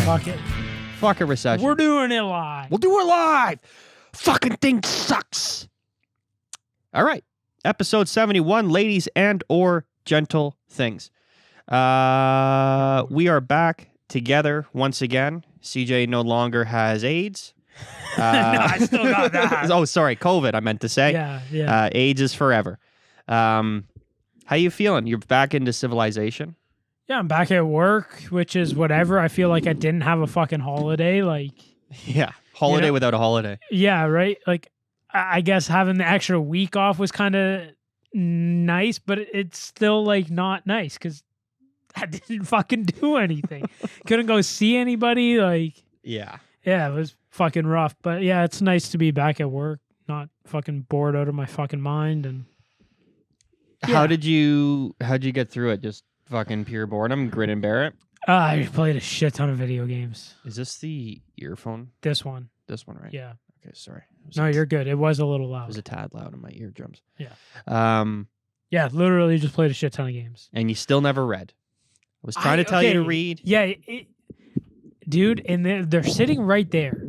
Fuck it. Fuck a recession. We're doing it live. We'll do it live. Fucking thing sucks. All right. Episode 71, ladies and or gentle things. We are back together once again. CJ no longer has AIDS. No, I still got that. Oh, sorry. COVID, I meant to say. Yeah. AIDS is forever. How you feeling? You're back into civilization? Yeah, I'm back at work, which is whatever. I feel like I didn't have a fucking holiday. Like, Yeah. Holiday without a holiday. yeah, right? Like, I guess having the extra week off was kind of nice, but it's still, like, not nice because I didn't fucking do anything. Couldn't go see anybody. Like, Yeah. yeah, it was fucking rough. But, yeah, it's nice to be back at work, not fucking bored out of my fucking mind. And How'd you get through it? Just fucking pure boredom, grin and bear it? I played a shit ton of video games. Is this the earphone? This one. This one, right? Yeah. Okay, sorry. No, you're good. It was a little It loud. was a tad loud in my eardrums. Yeah. Yeah, literally just played a shit ton of games. And you still never read. I was trying to tell you to read. Yeah, dude, and they're sitting right there.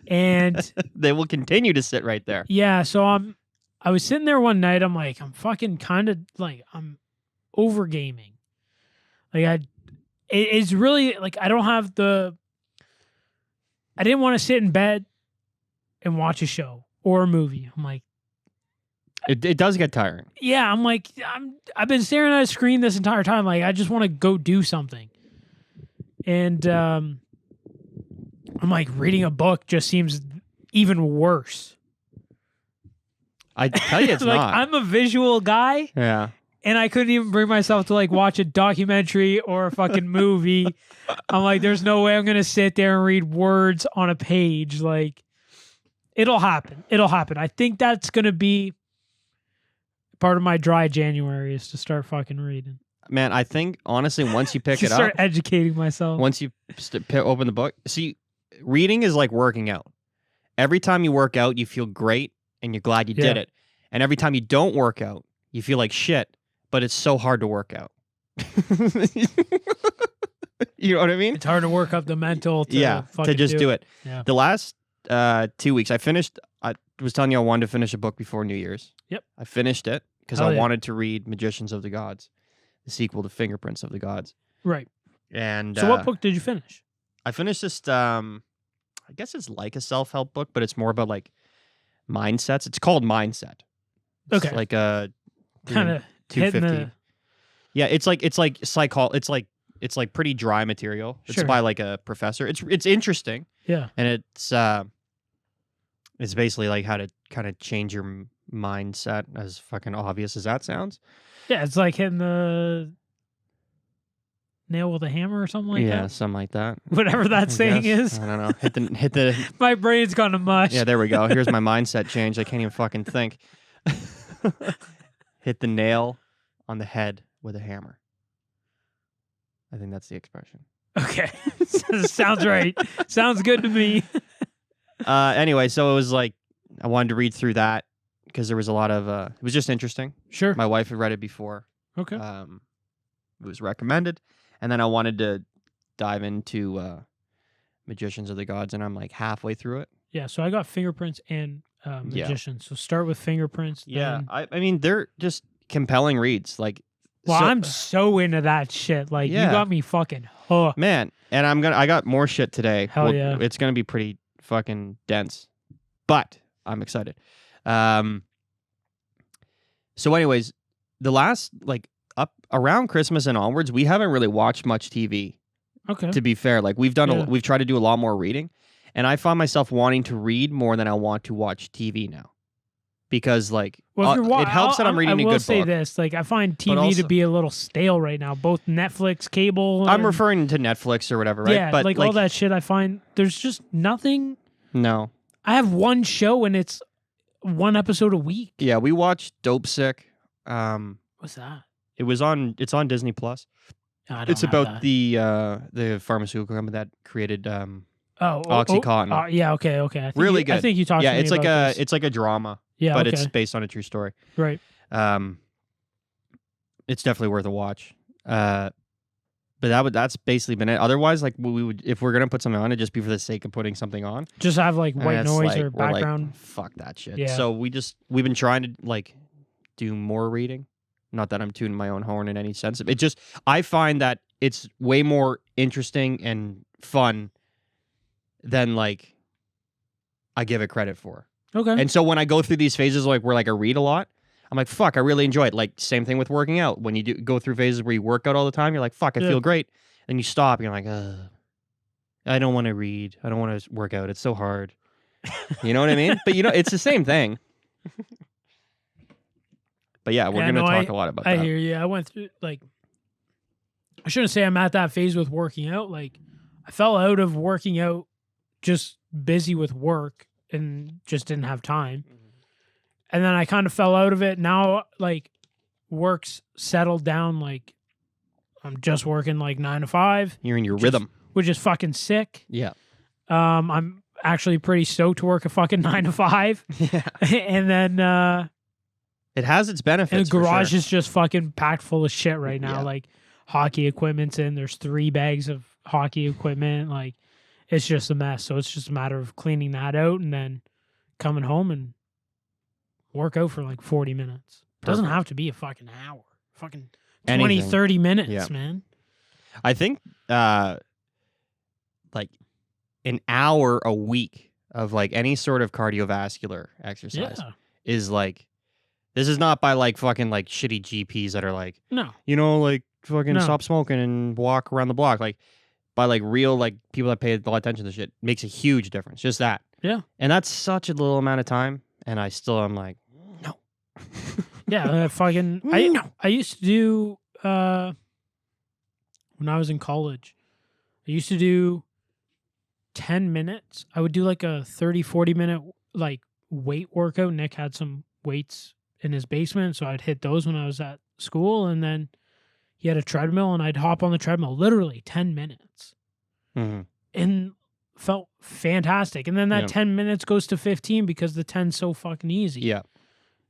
And They will continue to sit right there. yeah, so I was sitting there one night. I'm like, I'm fucking kind of like, I'm over gaming. Like it's really like, I don't have I didn't want to sit in bed and watch a show or a movie. I'm like, It does get tiring. yeah, I'm like, I've been staring at a screen this entire time. Like, I just want to go do something. And I'm like, reading a book just seems even worse. I tell you it's like, not. I'm a visual guy, Yeah. and I couldn't even bring myself to like watch a documentary or a fucking movie. I'm like, there's no way I'm gonna sit there and read words on a page. Like, it'll happen. It'll happen. I think that's gonna be part of my dry January is to start fucking reading. Man, I think, honestly, once you pick To it start up, educating myself. once you open the book, see, reading is like working out. Every time you work out, you feel great and you're glad you did Yeah. it. And every time you don't work out, you feel like shit, but it's so hard to work out. You know what I mean? It's hard to work up the mental to fucking just do it. Yeah. The last 2 weeks, I was telling you I wanted to finish a book before New Year's. Yep. I finished it because Hell I yeah. wanted to read Magicians of the Gods, the sequel to Fingerprints of the Gods. Right. And So what book did you finish? I finished this, I guess it's like a self-help book, but it's more about like mindsets. It's called Mindset. It's Okay. like a Kind of hitting 250. the... Yeah, it's like pretty dry material. It's Sure. by like a professor. It's interesting, Yeah. and it's basically like how to kind of change your mindset, as fucking obvious as that sounds. Yeah, it's like hitting the nail with a hammer or something like Yeah, that. something like that. Whatever that I saying guess. is. I don't know. Hit the My brain's gone to mush. Yeah, there we go. Here's my mindset change. I can't even fucking think. Hit the nail on the head with a hammer. I think that's the expression. Okay. Sounds right. Sounds good to me. Anyway, so it was like I wanted to read through that because there was a lot of it was just interesting. Sure. My wife had read it before. Okay. It was recommended, and then I wanted to dive into Magicians of the Gods, and I'm like halfway through it. Yeah, so I got Fingerprints and Magician. So start with Fingerprints. Yeah, then... I mean they're just compelling reads. Like, Well, I'm so into that shit. Like, Yeah. you got me fucking hooked. man, and I got more shit today. Hell yeah. It's gonna be pretty fucking dense, but I'm excited. So anyways, the last like up around Christmas and onwards, we haven't really watched much TV. Okay. To be fair, like we've done Yeah. we've tried to do a lot more reading, and I find myself wanting to read more than I want to watch TV now, because like Well, if you're it helps that I'm reading a I will good say book. this. Like, I find TV also- to be a little stale right now. Both Netflix, cable. I'm and- referring to Netflix or whatever, right? Yeah, but like all that shit I find there's just nothing. No. I have one show and it's one episode a week. Yeah, we watched Dope Sick. What's that? It's on Disney Plus. I don't It's have about that. the pharmaceutical company that created oh, OxyContin. yeah, okay. I think Really I good. think you talked Yeah, to me it's like about this. it's like a drama, Yeah, but okay. it's based on a true story. Right. It's definitely worth a watch. But that's basically been it. Otherwise, like we would, if we're gonna put something on, it just be for the sake of putting something on. Just have like And white it's noise like, or we're like, background. fuck that shit. Yeah. So we've been trying to like do more reading. Not that I'm tuning my own horn in any sense. It just, I find that it's way more interesting and fun than like I give it credit for. Okay. And so when I go through these phases, like where like I read a lot, I'm like, fuck, I really enjoy it. Like same thing with working out. When you go through phases where you work out all the time, you're like, fuck, I feel great. And you stop, and you're like, I don't want to read. I don't want to work out. It's so hard. You know what I mean? But it's the same thing. But yeah, we're gonna talk a lot about that. I hear you. I went through like, I shouldn't say I'm at that phase with working out. Like, I fell out of working out, just busy with work and just didn't have time. And then I kind of fell out of it. Now, like, work's settled down. Like, I'm just working like 9 to 5. You're in your rhythm, which is fucking sick. Yeah. I'm actually pretty stoked to work a fucking 9 to 5. Yeah. And then it has its benefits. and the garage for sure. is just fucking packed full of shit right now. Yeah. Like, hockey equipment's in. There's 3 bags of hockey equipment. Like, it's just a mess. So it's just a matter of cleaning that out and then coming home and work out for like 40 minutes. Doesn't have to be a fucking hour. Fucking 20, Anything. 30 minutes, Yeah. man. I think like an hour a week of like any sort of cardiovascular exercise is like, this is not by like fucking like shitty GPs that are like, No. Like fucking stop smoking and walk around the block. Like by like real like people that pay a lot of attention to shit makes a huge difference. Just that. Yeah. And that's such a little amount of time. And I still am like, no. Yeah, I used to do when I was in college. I used to do 10 minutes. I would do like a 30, 40 minute like weight workout. Nick had some weights in his basement, so I'd hit those when I was at school, and then he had a treadmill and I'd hop on the treadmill literally 10 minutes. Mm-hmm. And felt fantastic. And then that 10 minutes goes to 15 because the 10's so fucking easy. Yeah.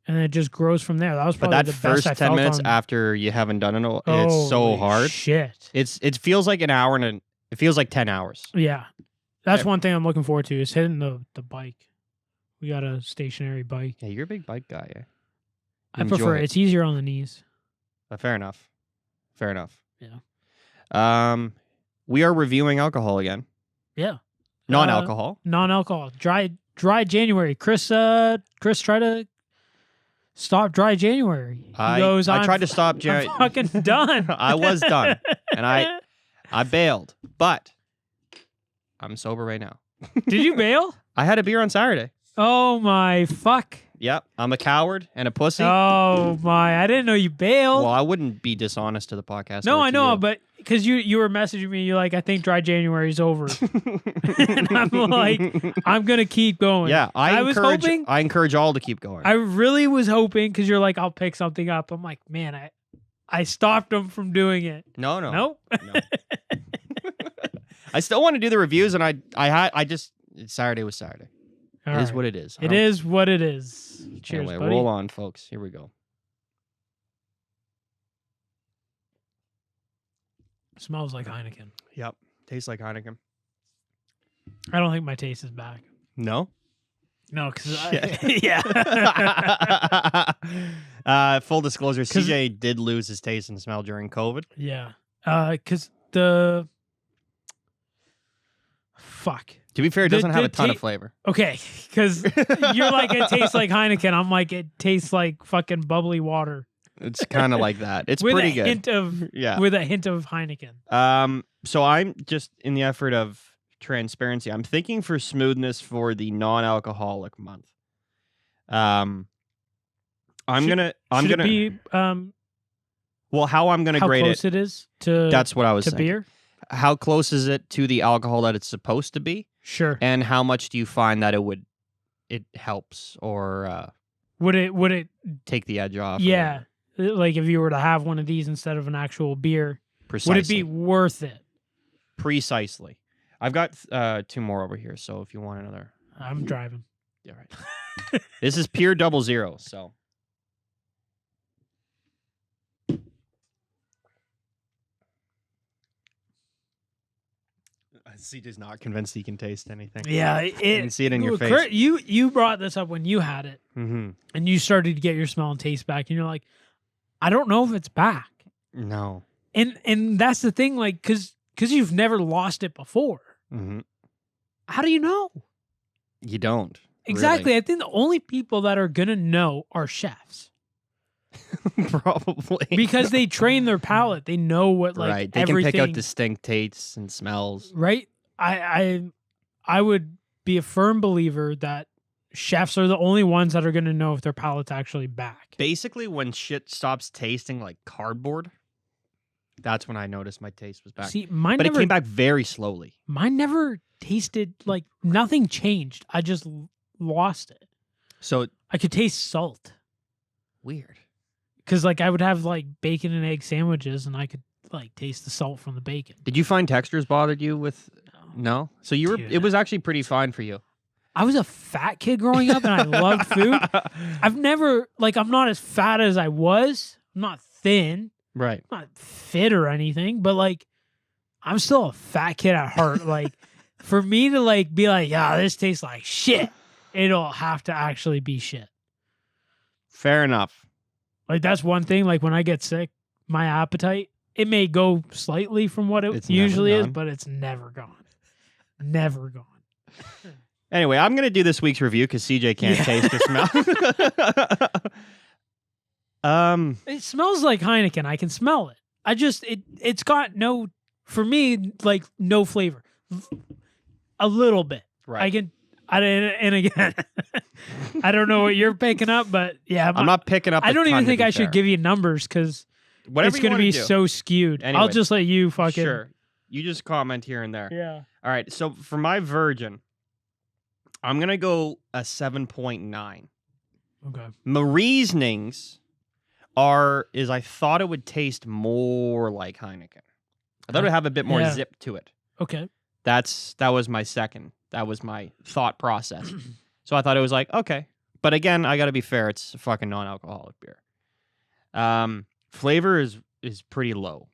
And it just grows from there. That was probably but that the first best I 10 felt minutes on... after you haven't done it, it's so hard. Shit. It feels like an hour and it feels like 10 hours. Yeah. That's one thing I'm looking forward to is hitting the bike. We got a stationary bike. Yeah, you're a big bike guy. Yeah. I prefer it. It's easier on the knees. Fair enough. Yeah. We are reviewing alcohol again. Yeah. Non-alcohol. Non-alcohol. Dry January. Chris tried to stop dry January. He goes, I tried to stop I'm fucking done. I was done. And I bailed. But I'm sober right now. Did you bail? I had a beer on Saturday. Oh my fuck. Yep. I'm a coward and a pussy. Oh my. I didn't know you bailed. Well, I wouldn't be dishonest to the podcast. No, I know, but because you were messaging me, you're like, I think dry January's over. And I'm like, I'm going to keep going. Yeah, I encourage all to keep going. I really was hoping, because you're like, I'll pick something up. I'm like, man, I stopped them from doing it. No. No? I still want to do the reviews, and Saturday was Saturday. It is what it is. It is what it is. Cheers, anyway, buddy. roll on, folks. Here we go. Smells like Heineken. Yep. Tastes like Heineken. I don't think my taste is back. No? No, because full disclosure, CJ did lose his taste and smell during COVID. Yeah. Because fuck. To be fair, it doesn't have a ton of flavor. Okay, because you're like, it tastes like Heineken. I'm like, it tastes like fucking bubbly water. It's kind of like that. It's with pretty a good. Hint of, with a hint of Heineken. So I'm just in the effort of transparency. I'm thinking for smoothness for the non-alcoholic month. I'm gonna be well, how I'm gonna grade how close it is to that's what I was to thinking. beer. How close is it to the alcohol that it's supposed to be? Sure. And how much do you find that it helps or would it take the edge off? Yeah. Like if you were to have one of these instead of an actual beer, precisely. Would it be worth it? Precisely. I've got 2 more over here, so if you want another. I'm driving. Yeah, right. This is pure 00, so. CJ's not convinced he can taste anything. Yeah, I can see it in your face. You brought this up when you had it, Mm-hmm. and you started to get your smell and taste back, and you're like, I don't know if it's back. No. And that's the thing, like, because you've never lost it before. Mm-hmm. How do you know? You don't. Exactly. Really. I think the only people that are gonna know are chefs. Probably. Because they train their palate. They know what, like, right. They everything. can pick out distinct tastes and smells. Right? I would be a firm believer that chefs are the only ones that are going to know if their palate's actually back. Basically, when shit stops tasting like cardboard, that's when I noticed my taste was back. See, mine but never, it came back very slowly. Mine never tasted, like, nothing changed. I just lost it. So I could taste salt. Weird. Because, like, I would have, like, bacon and egg sandwiches, and I could, like, taste the salt from the bacon. Did you find textures bothered you with... No? So you were. Dude. It was actually pretty fine for you. I was a fat kid growing up, and I loved food. I've never, like, I'm not as fat as I was. I'm not thin. Right. I'm not fit or anything, but, like, I'm still a fat kid at heart. Like, for me to, like, be like, yeah, this tastes like shit, it'll have to actually be shit. Fair enough. Like, that's one thing. Like, when I get sick, my appetite, it may go slightly from what It's it usually never is, gone. but it's never gone. Never gone. Anyway, I'm going to do this week's review because CJ can't taste or smell. It smells like Heineken. I can smell it. It's got no, for me, like, no flavor. A little bit. Right. And again, I don't know what you're picking up, but yeah, I'm not picking up. I don't even think I fair. should give you numbers because Whatever it's you going to wanna be do. so skewed. Anyway, I'll just let you fucking. Sure. You just comment here and there. Yeah. All right. So for my virgin, I'm going to go a 7.9. Okay. My reasonings is I thought it would taste more like Heineken. I thought it would have a bit more Yeah. zip to it. Okay. That was my second. That was my thought process. So I thought it was like, okay. But again, I got to be fair. It's a fucking non-alcoholic beer. Flavor is pretty low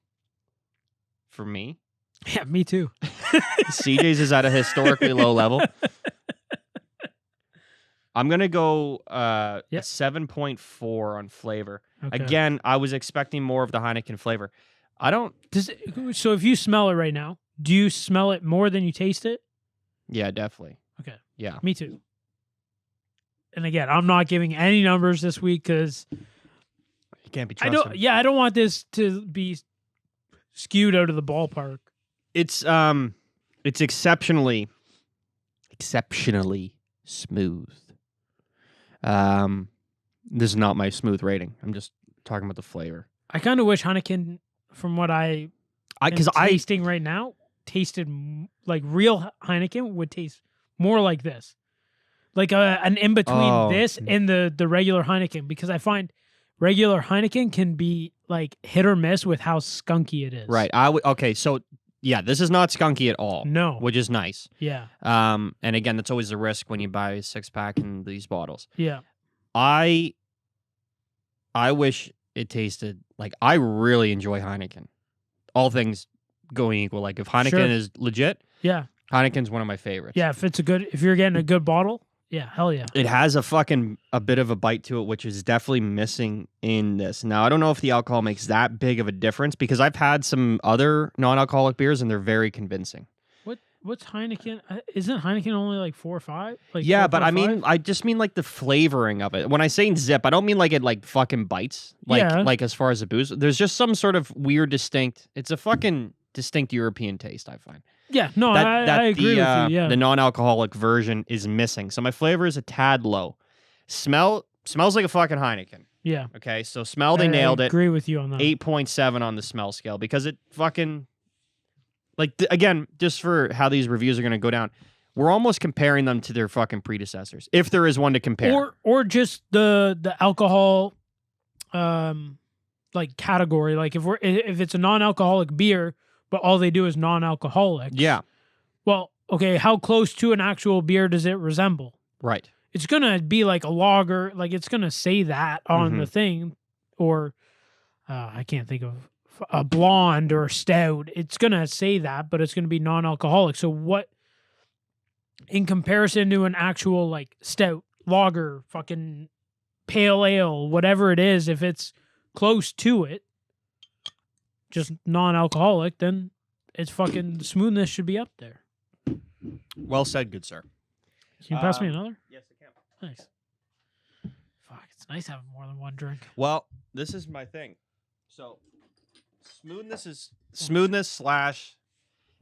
for me. Yeah, me too. CJ's is at a historically low level. I'm going to go a 7.4 on flavor. Okay. Again, I was expecting more of the Heineken flavor. So if you smell it right now, do you smell it more than you taste it? Yeah, definitely. Okay. Yeah. Me too. And again, I'm not giving any numbers this week because You can't be trusted. I don't want this to be skewed out of the ballpark. It's exceptionally smooth. This is not my smooth rating. I'm just talking about the flavor. I kind of wish Heineken, from what I'm tasting right now, tasted like real Heineken would taste more like this, like an in between this and the regular Heineken, because I find regular Heineken can be like hit or miss with how skunky it is. Right. Okay. So yeah, this is not skunky at all. No. Which is nice. Yeah. And again, that's always the risk when you buy a 6-pack in these bottles. Yeah. I wish it tasted like, I really enjoy Heineken. All things going equal. Like if Heineken is legit, Yeah. Heineken's one of my favorites. Yeah. If you're getting a good bottle, yeah, hell yeah. It has a bit of a bite to it, which is definitely missing in this. Now, I don't know if the alcohol makes that big of a difference because I've had some other non-alcoholic beers and they're very convincing. What's Heineken? Isn't Heineken only like 4 or 5? Like yeah, 4, but 5? I just mean like the flavoring of it. When I say zip, I don't mean like it like fucking bites. Like as far as the booze, there's just some sort of weird it's a fucking distinct European taste, I find. Yeah, no, I agree with you. Yeah, The non-alcoholic version is missing. So my flavor is a tad low. Smells like a fucking Heineken. Yeah. Okay, so smell, they nailed I it. agree with you on that. 8.7 on the smell scale because it fucking again, just for how these reviews are going to go down, we're almost comparing them to their fucking predecessors, if there is one to compare. Or just the alcohol, like category. Like if it's a non-alcoholic beer, but all they do is non-alcoholic. Yeah. Well, okay, how close to an actual beer does it resemble? Right. It's gonna be like a lager. Like it's gonna say that on the thing, or I can't think of a blonde or a stout, it's going to say that, but it's going to be non-alcoholic. So what, in comparison to an actual like stout, lager, fucking pale ale, whatever it is, if it's close to it, just non-alcoholic, then it's fucking smoothness should be up there. Well said, good sir. Can you pass me another? Yes, I can. Nice. Fuck, it's nice having more than one drink. Well, this is my thing. So, smoothness slash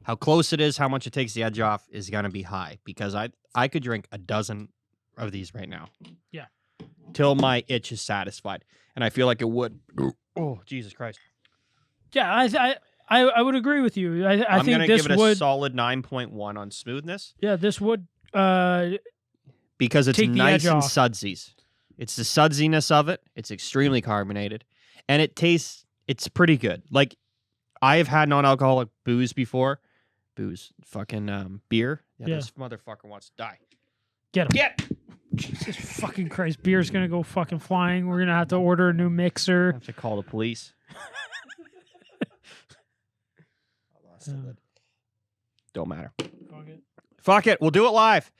how close it is, how much it takes the edge off is gonna be high because I could drink a dozen of these right now. Yeah. Till my itch is satisfied, and I feel like it would. Oh, Jesus Christ! Yeah, I would agree with you. I I'm think gonna this give it a would solid 9.1 on smoothness. Yeah, this would Because it's take the nice edge and off. sudsies. It's the sudsiness of it. It's extremely carbonated, and it tastes. It's pretty good. Like I have had non-alcoholic booze before. Fucking beer. Yeah, this motherfucker wants to die. Get him. Get. Jesus fucking Christ. Beer's going to go fucking flying. We're going to have to order a new mixer. I have to call the police. Don't matter. Fuck it. We'll do it live.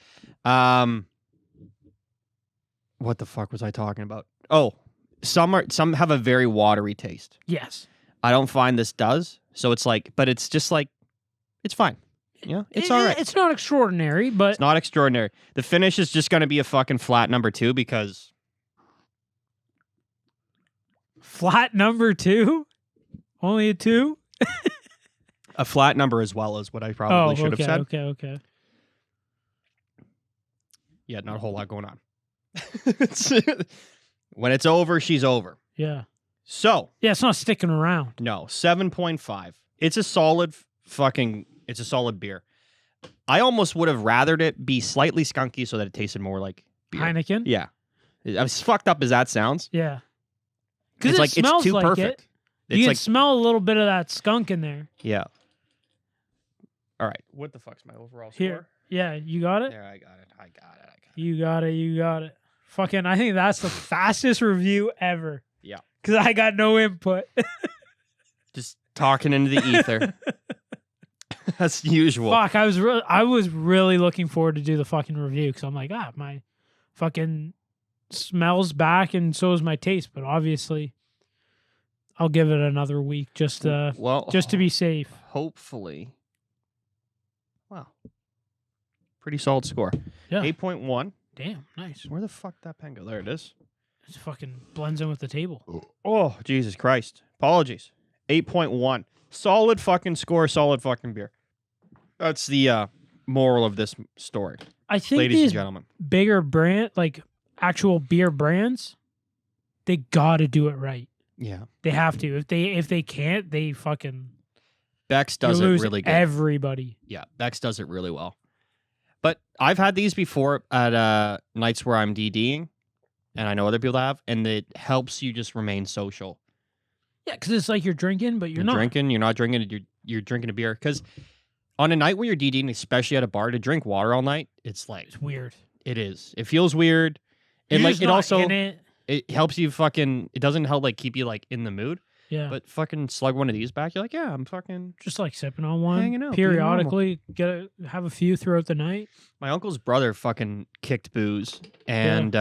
What the fuck was I talking about? Oh, some have a very watery taste. Yes. I don't find this does. So it's like, but it's just like, it's fine. Yeah, it's all right. It's not extraordinary, but It's not extraordinary. The finish is just going to be a fucking flat number 2 because flat number 2? Only a 2? a flat number as well as what I probably should have said. Okay. Yeah, not a whole lot going on. When it's over, she's over. Yeah. So, Yeah, it's not sticking around. no, 7.5. It's a solid it's a solid beer. I almost would have rathered it be slightly skunky so that it tasted more like beer. Heineken? Yeah. As fucked up as that sounds, Yeah. it's like it's too perfect. You It's can like, smell a little bit of that skunk in there. yeah. All right. What the fuck's my overall score? Here. Yeah, you got it? There, I got it. You got it. Fucking, I think that's the fastest review ever. Yeah. Because I got no input. Just talking into the ether. That's usual. Fuck, I was really looking forward to do the fucking review because I'm like, my fucking smell's back and so is my taste. But obviously, I'll give it another week just to be safe. Hopefully. Wow. Pretty solid score. Yeah. 8.1. Damn, nice. Where the fuck did that pen go? There it is. It fucking blends in with the table. Oh, Jesus Christ. Apologies. 8.1. Solid fucking score, solid fucking beer. That's the moral of this story. I think Ladies these and gentlemen. bigger brand, like actual beer brands, they gotta do it right. Yeah. They have to. If they can't, they fucking Bex does it lose really good. everybody. Yeah, Bex does it really well. But I've had these before at nights where I'm DDing, and I know other people have, and it helps you just remain social. Yeah, because it's like you're drinking, but you're not drinking. You're not drinking. You're drinking a beer. Because on a night where you're DDing, especially at a bar, to drink water all night, it's like It's weird. it is. It feels weird. You're And like just it not also in it. it helps you fucking. It doesn't help like keep you like in the mood. Yeah, But fucking slug one of these back. You're like, yeah, I'm fucking. just like sipping on one Hanging out, being periodically. Have a few throughout the night. My uncle's brother fucking kicked booze and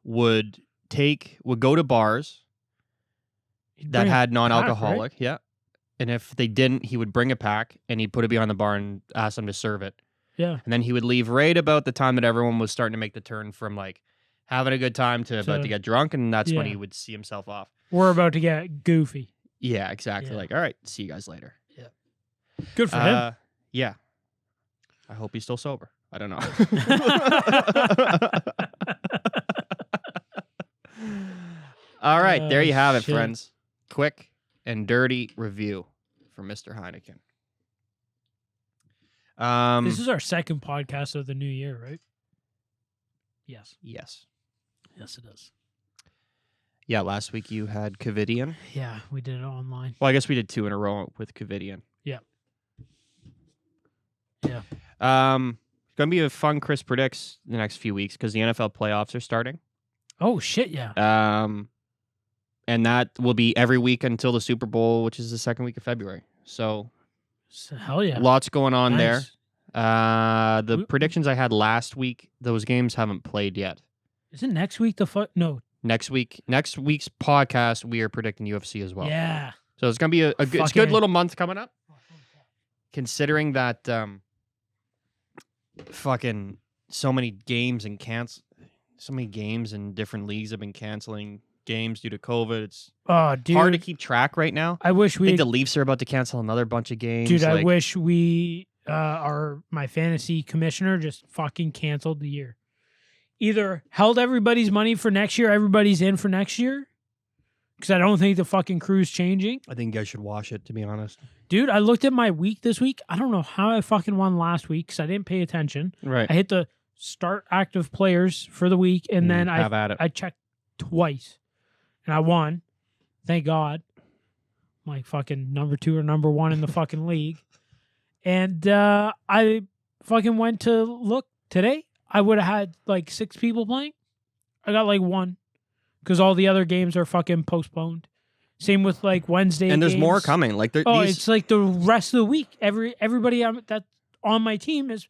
would go to bars He'd that bring a had pack, non-alcoholic, right? yeah. And if they didn't, he would bring a pack and he'd put it behind the bar and ask them to serve it. Yeah, And then he would leave right about the time that everyone was starting to make the turn from like having a good time to about to get drunk, and that's when Yeah. he would see himself off. we're about to get goofy. Yeah, exactly. Yeah. Like, all right, see you guys later. Good for him. Yeah. I hope he's still sober. I don't know. All right, there you have it, shit. friends. Quick and dirty review from Mr. Heineken. This is our second podcast of the new year, right? Yes. Yes. Yes, it is. Yeah, last week you had Covidian. Yeah, we did it online. Well, I guess we did 2 in a row with Covidian. Yeah. Yeah. It's going to be a fun Chris predicts the next few weeks because the NFL playoffs are starting. Oh, shit, yeah. And that will be every week until the Super Bowl, which is the second week of February. So hell yeah. lots going on there. Nice. The predictions I had last week, those games haven't played yet. Isn't next week No. Next week's podcast, we are predicting UFC as well. Yeah. So it's going to be a good, it's a good little month coming up. Considering that fucking so many games and different leagues have been canceling games due to COVID. It's hard to keep track right now. I wish I think the Leafs are about to cancel another bunch of games. Dude, I wish my fantasy commissioner just fucking canceled the year. Either held everybody's money for next year, everybody's in for next year, because I don't think the fucking crew's changing. I think you guys should wash it, to be honest. Dude, I looked at my week this week. I don't know how I fucking won last week because I didn't pay attention. Right. I hit the start active players for the week, and then I checked twice, and I won. Thank God. I'm like fucking number 2 or number 1 in the fucking league. And I fucking went to look today. I would have had like 6 people playing. I got like 1 because all the other games are fucking postponed. Same with like Wednesday. And there's games. more coming. Like it's like the rest of the week. Everybody that's on my team is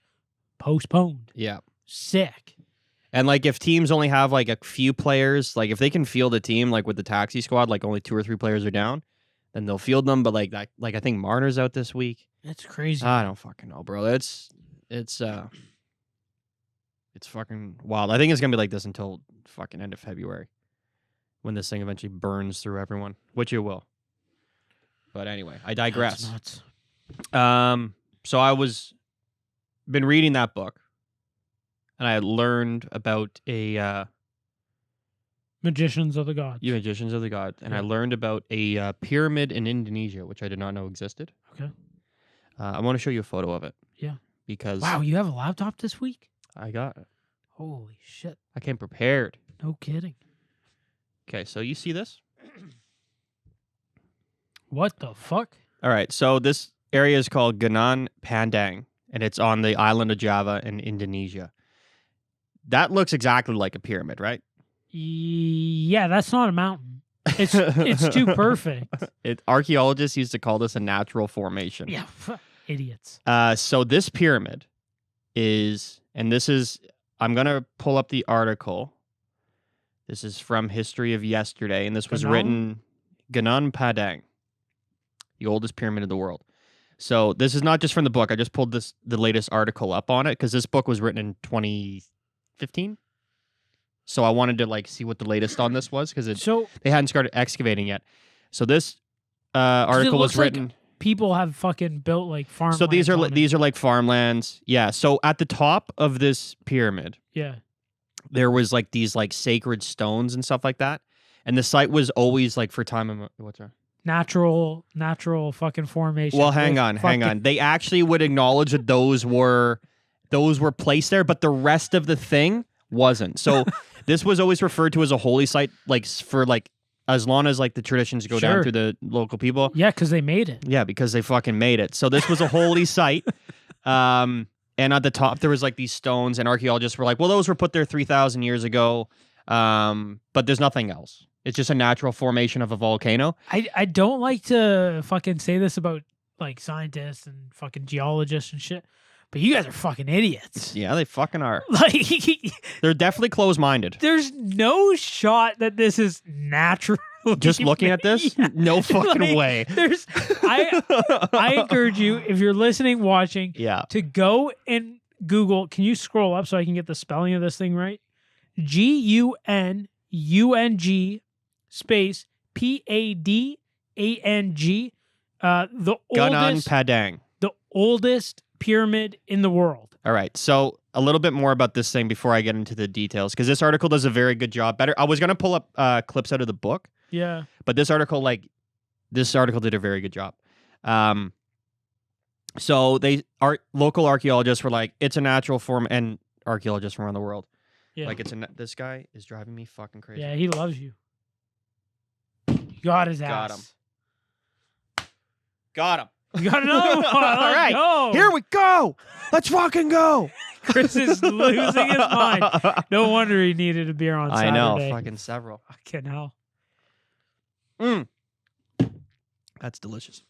postponed. Yeah. Sick. And like if teams only have like a few players, like if they can field a team like with the taxi squad, like only 2 or 3 players are down, then they'll field them. But like I think Marner's out this week. That's crazy. I don't fucking know, bro. It's fucking wild. I think it's gonna be like this until fucking end of February, when this thing eventually burns through everyone, which it will. But anyway, I digress. That's nuts. So I been reading that book, and I had learned about Magicians of the Gods. Magicians of the Gods, and Yeah. I learned about a pyramid in Indonesia, which I did not know existed. Okay. I want to show you a photo of it. Yeah. Because Wow, you have a laptop this week? I got it. Holy shit. I came prepared. No kidding. Okay, so you see this? What the fuck? All right, so this area is called Gunung Padang, and it's on the island of Java in Indonesia. That looks exactly like a pyramid, right? Yeah, that's not a mountain. It's too perfect. Archaeologists used to call this a natural formation. Yeah, idiots. So this pyramid is, and this is, I'm going to pull up the article. This is from History of Yesterday, and this was written, Gunung Padang, the oldest pyramid in the world. So this is not just from the book. I just pulled the latest article up on it because this book was written in 2015. So I wanted to like see what the latest on this was because they hadn't started excavating yet. So this article was written. Like people have fucking built like farmlands. So these are like farmlands. Yeah. So at the top of this pyramid, there was like these like sacred stones and stuff like that, and the site was always like for time. What's that? Natural fucking formation. Well, hang on. They actually would acknowledge that those were placed there, but the rest of the thing wasn't. So this was always referred to as a holy site, like for like as long as like the traditions go down through the local people. Yeah, because they made it. Yeah, because they fucking made it. So this was a holy site. And at the top there was like these stones, and archaeologists were like, well, those were put there 3,000 years ago. But there's nothing else. It's just a natural formation of a volcano. I don't like to fucking say this about like scientists and fucking geologists and shit, but you guys are fucking idiots. Yeah, they fucking are. Like they're definitely closed-minded. There's no shot that this is natural. Just looking at this? Yeah. No fucking way. I encourage you, if you're listening, watching, to go and Google. Can you scroll up so I can get the spelling of this thing right? Gunung space Padang. The Gunung Padang. The oldest pyramid in the world. All right. So a little bit more about this thing before I get into the details, because this article does a very good job. I was going to pull up clips out of the book. Yeah. But this article did a very good job. So local archaeologists were like, it's a natural form, and archaeologists from around the world. Yeah. Like this guy is driving me fucking crazy. Yeah, he loves you. You got his ass. Got him. You got another one. All right. Go. Here we go. Let's fucking go. Chris is losing his mind. No wonder he needed a beer on Saturday. I know. Fucking several. Fucking hell. That's delicious.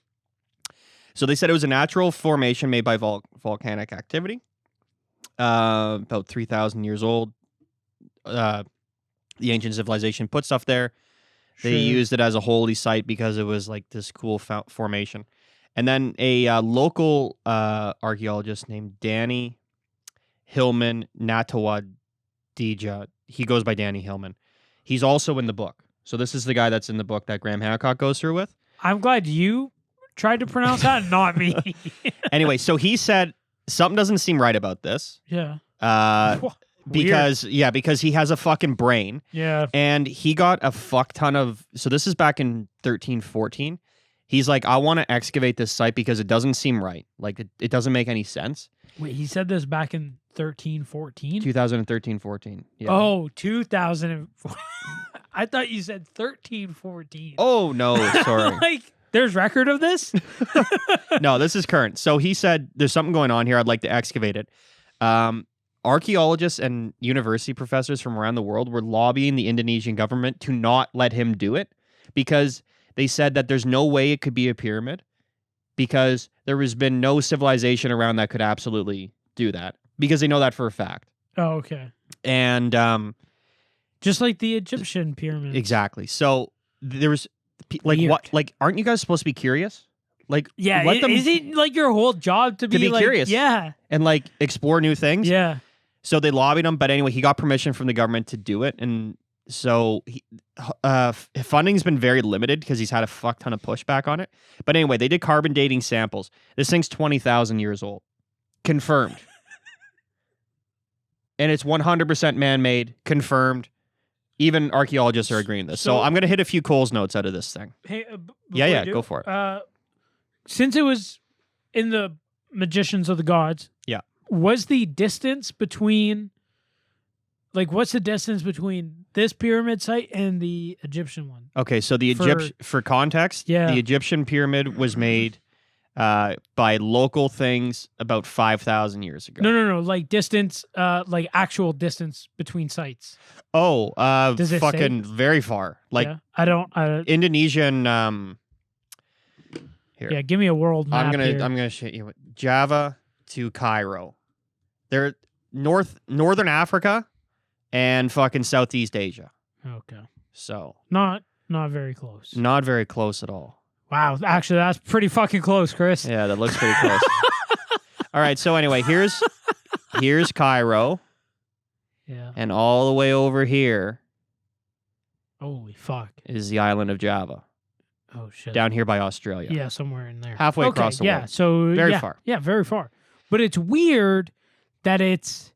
So they said it was a natural formation made by volcanic activity. About 3,000 years old. The ancient civilization put stuff there. They used it as a holy site because it was like this cool formation. And then a local archaeologist named Danny Hillman Natawadija. He goes by Danny Hillman. He's also in the book. So this is the guy that's in the book that Graham Hancock goes through with. I'm glad you tried to pronounce that, not me. Anyway, so he said something doesn't seem right about this. Yeah. Because he has a fucking brain. Yeah. And he got a fuck ton of... So this is back in 1314. He's like, I want to excavate this site because it doesn't seem right. Like, it doesn't make any sense. Wait, he said this back in 1314? 2013-14. Yeah. Oh, 2004. I thought you said 1314. Oh, no, sorry. Like, there's record of this? No, this is current. So he said, there's something going on here. I'd like to excavate it. Archaeologists and university professors from around the world were lobbying the Indonesian government to not let him do it because they said that there's no way it could be a pyramid because there has been no civilization around that could absolutely do that because they know that for a fact. Oh, okay. And just like the Egyptian pyramids. Exactly. So there was like Weird. what? Like, aren't you guys supposed to be curious? Like, Yeah, let them is it like your whole job to be like, curious? Yeah. And like explore new things. Yeah. So they lobbied him, but anyway, he got permission from the government to do it, and so funding's been very limited because he's had a fuck ton of pushback on it. But anyway, they did carbon dating samples. This thing's 20,000 years old, confirmed, and it's 100% man-made, confirmed. Even archaeologists are agreeing with this. So I'm gonna hit a few Coles notes out of this thing. Hey, Yeah, go for it. Since it was in the Magicians of the Gods, yeah, was the distance between, like, what's the distance between this pyramid site and the Egyptian one? Okay, so the for context, the Egyptian pyramid was made by local things about 5,000 years ago. No, like distance, like actual distance between sites. Oh, Does it fucking say? very far. Like, yeah. I don't. Indonesian. Here. Yeah, give me a world map. I'm gonna show you Java to Cairo. They're northern Africa and fucking Southeast Asia. Okay. So not very close. Not very close at all. Wow, actually, that's pretty fucking close, Chris. Yeah, that looks pretty close. All right, so anyway, here's Cairo. Yeah. And all the way over here. Holy fuck. Is the island of Java. Oh shit. Down here by Australia. Yeah, somewhere in there. Halfway across the world. Yeah, so very far. Yeah, very far. But it's weird that it's...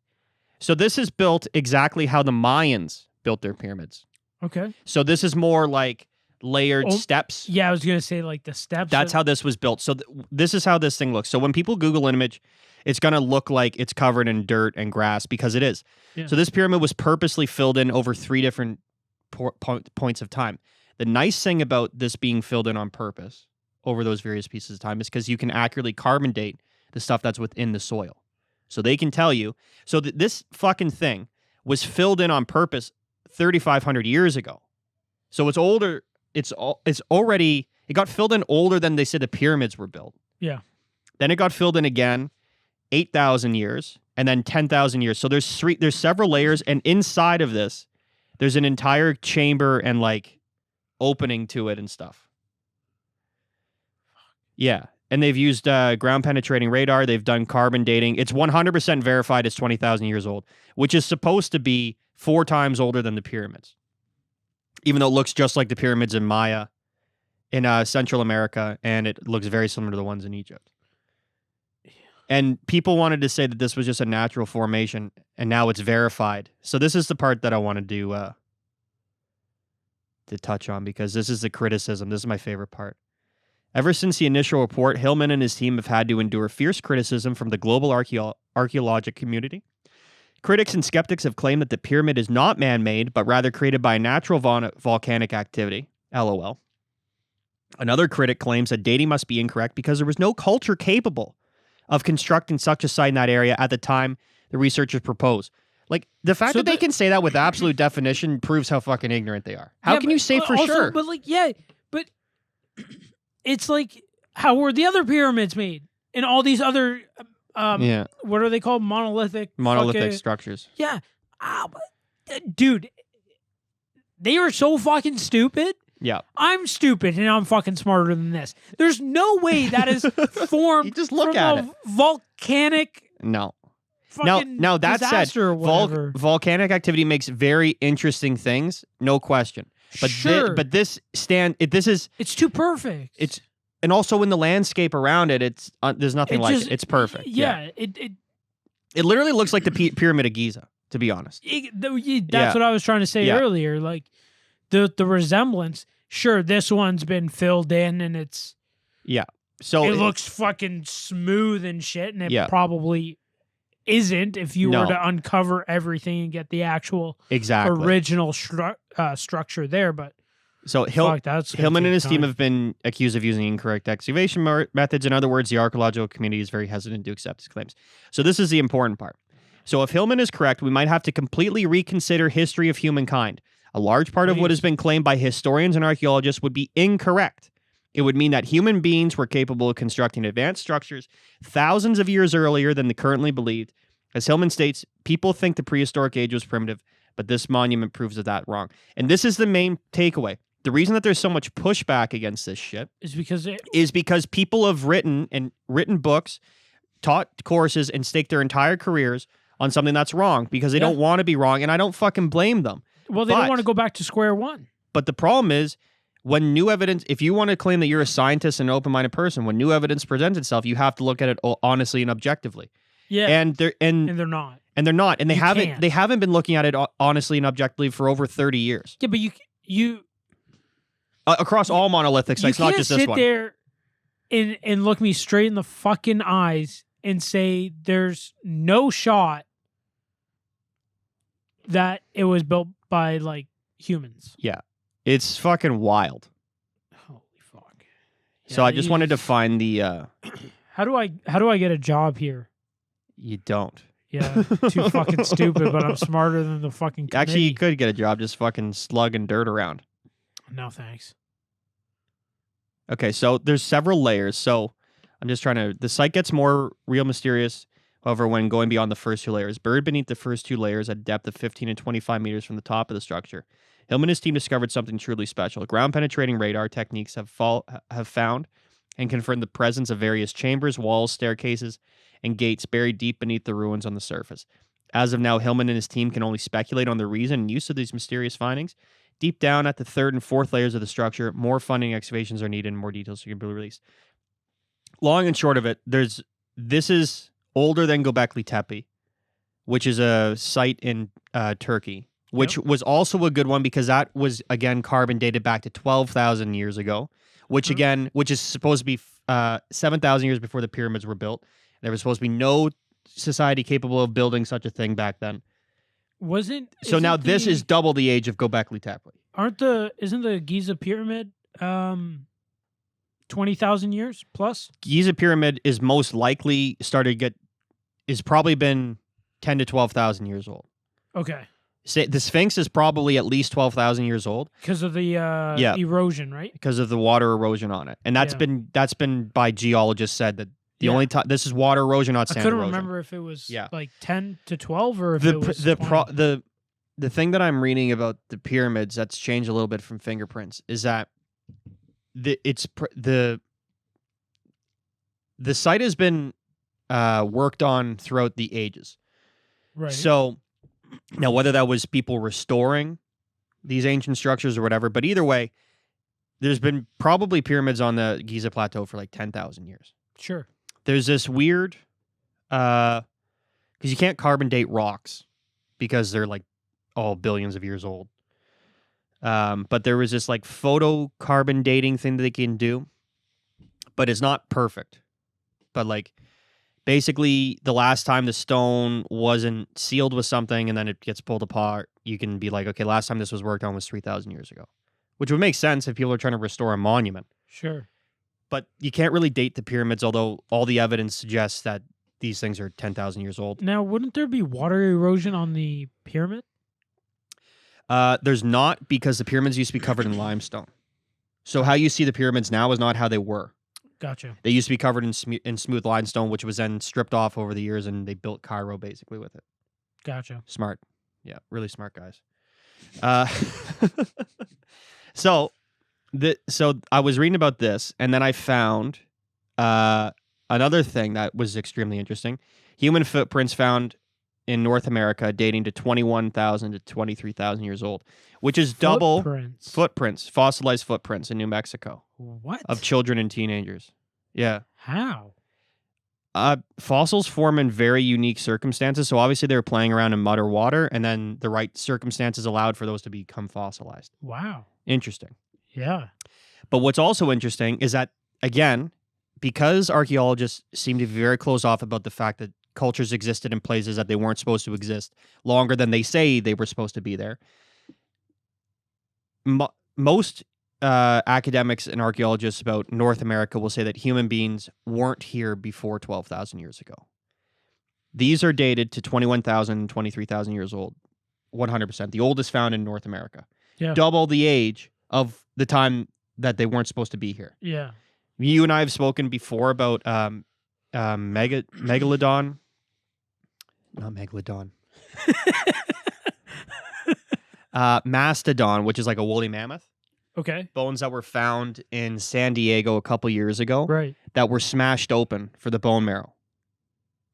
So this is built exactly how the Mayans built their pyramids. Okay. So this is more like layered steps. Yeah, I was going to say like the steps. That's how this was built. So this is how this thing looks. So when people Google an image, it's going to look like it's covered in dirt and grass because it is. Yeah. So this pyramid was purposely filled in over 3 different points of time. The nice thing about this being filled in on purpose over those various pieces of time is because you can accurately carbon date the stuff that's within the soil. So they can tell you. So this fucking thing was filled in on purpose 3,500 years ago. So it's older. It got filled in older than they said the pyramids were built. Yeah. Then it got filled in again 8,000 years and then 10,000 years. So there's several layers, and inside of this, there's an entire chamber and like opening to it and stuff. Yeah. And they've used ground penetrating radar. They've done carbon dating. It's 100% verified it's 20,000 years old, which is supposed to be 4 times older than the pyramids. Even though it looks just like the pyramids in Maya in Central America, and it looks very similar to the ones in Egypt. And people wanted to say that this was just a natural formation, and now it's verified. So this is the part that I wanted to touch on, because this is the criticism. This is my favorite part. Ever since the initial report, Hillman and his team have had to endure fierce criticism from the global archaeologic community. Critics and skeptics have claimed that the pyramid is not man-made, but rather created by a natural volcanic activity. LOL. Another critic claims that dating must be incorrect because there was no culture capable of constructing such a site in that area at the time the researchers proposed. Like, the fact that they can say that with absolute definition proves how fucking ignorant they are. How can you say for sure? But like, yeah, it's like, how were the other pyramids made? And all these other, what are they called? Monolithic structures. Yeah. Dude, they are so fucking stupid. Yeah. I'm stupid and I'm fucking smarter than this. There's no way that is formed You just look from at a it. volcanic No. fucking Now that said, disaster or whatever. volcanic activity makes very interesting things, no question. But sure. this is it's too perfect. it's and also in the landscape around it, it's there's nothing like it. It's perfect. Yeah. It literally looks like the Pyramid of Giza, to be honest. That's what I was trying to say earlier. Like the resemblance. Sure, this one's been filled in and it's So it looks fucking smooth and shit, and it probably isn't if you were to uncover everything and get the actual original structure there. But so Hillman and his team have been accused of using incorrect excavation methods. In other words, the archaeological community is very hesitant to accept his claims. So this is the important part. So if Hillman is correct, we might have to completely reconsider history of humankind. A large part of what has been claimed by historians and archaeologists would be incorrect. It would mean that human beings were capable of constructing advanced structures thousands of years earlier than the currently believed. As Hillman states, people think the prehistoric age was primitive, but this monument proves that wrong. And this is the main takeaway. The reason that there's so much pushback against this shit is because people have written books, taught courses, and staked their entire careers on something that's wrong because they don't want to be wrong, and I don't fucking blame them. Well, they don't want to go back to square one. But the problem is, when new evidence, if you want to claim that you're a scientist and an open-minded person, when new evidence presents itself, you have to look at it honestly and objectively. Yeah, and they're not, and they haven't been looking at it honestly and objectively for over 30 years. Yeah, but you across all monolithic sites, not just this one. You can't sit there and look me straight in the fucking eyes and say there's no shot that it was built by like humans. Yeah. It's fucking wild. Holy fuck. Yeah, so I just wanted to find the How do I get a job here? You don't. Yeah, too fucking stupid, but I'm smarter than the fucking committee. Actually, you could get a job just fucking slugging dirt around. No, thanks. Okay, so there's several layers. So I'm just trying to... The site gets more real mysterious, however, when going beyond the first two layers. Buried beneath the first two layers at a depth of 15 and 25 meters from the top of the structure, Hillman and his team discovered something truly special. Ground-penetrating radar techniques have found and confirmed the presence of various chambers, walls, staircases, and gates buried deep beneath the ruins on the surface. As of now, Hillman and his team can only speculate on the reason and use of these mysterious findings. Deep down at the third and fourth layers of the structure, more funding excavations are needed and more details can be released. Long and short of it, this is older than Göbeklitepe, which is a site in Turkey, which was also a good one because that was, again, carbon dated back to 12,000 years ago, which is supposed to be 7,000 years before the pyramids were built. There was supposed to be no society capable of building such a thing back then. So now this is double the age of Göbekli Tepe. Isn't the Giza Pyramid 20,000 years plus? Giza Pyramid is most likely is probably been 10 to 12,000 years old. Okay. The Sphinx is probably at least 12,000 years old because of the erosion, right? Because of the water erosion on it, and that's been by geologists said that the only time this is water erosion, not sand erosion. I couldn't remember if it was like 10 to 12 or if it was the thing that I'm reading about the pyramids that's changed a little bit from fingerprints is that the site has been worked on throughout the ages. Right. So now whether that was people restoring these ancient structures or whatever, but either way, there's been probably pyramids on the Giza Plateau for like 10,000 years. Sure. There's this weird, because you can't carbon date rocks because they're like all billions of years old. But there was this like photo carbon dating thing that they can do, but it's not perfect. But like basically the last time the stone wasn't sealed with something and then it gets pulled apart, you can be like, okay, last time this was worked on was 3,000 years ago, which would make sense if people are trying to restore a monument. Sure. But you can't really date the pyramids, although all the evidence suggests that these things are 10,000 years old. Now, wouldn't there be water erosion on the pyramid? There's not, because the pyramids used to be covered in limestone. So how you see the pyramids now is not how they were. Gotcha. They used to be covered in smooth limestone, which was then stripped off over the years, and they built Cairo basically with it. Gotcha. Smart. Yeah, really smart guys. So I was reading about this, and then I found another thing that was extremely interesting. Human footprints found in North America dating to 21,000 to 23,000 years old, which is double footprints, fossilized footprints in New Mexico. What? Of children and teenagers. Yeah. How? Fossils form in very unique circumstances. So obviously they were playing around in mud or water, and then the right circumstances allowed for those to become fossilized. Wow. Interesting. Yeah. But what's also interesting is that, again, because archaeologists seem to be very closed off about the fact that cultures existed in places that they weren't supposed to exist longer than they say they were supposed to be there. Most academics and archaeologists about North America will say that human beings weren't here before 12,000 years ago. These are dated to 21,000 and 23,000 years old, 100%. The oldest found in North America. Yeah. Double the age of the time that they weren't supposed to be here. Yeah. You and I have spoken before about megalodon. Not megalodon. Mastodon, which is like a woolly mammoth. Okay. Bones that were found in San Diego a couple years ago. Right. That were smashed open for the bone marrow.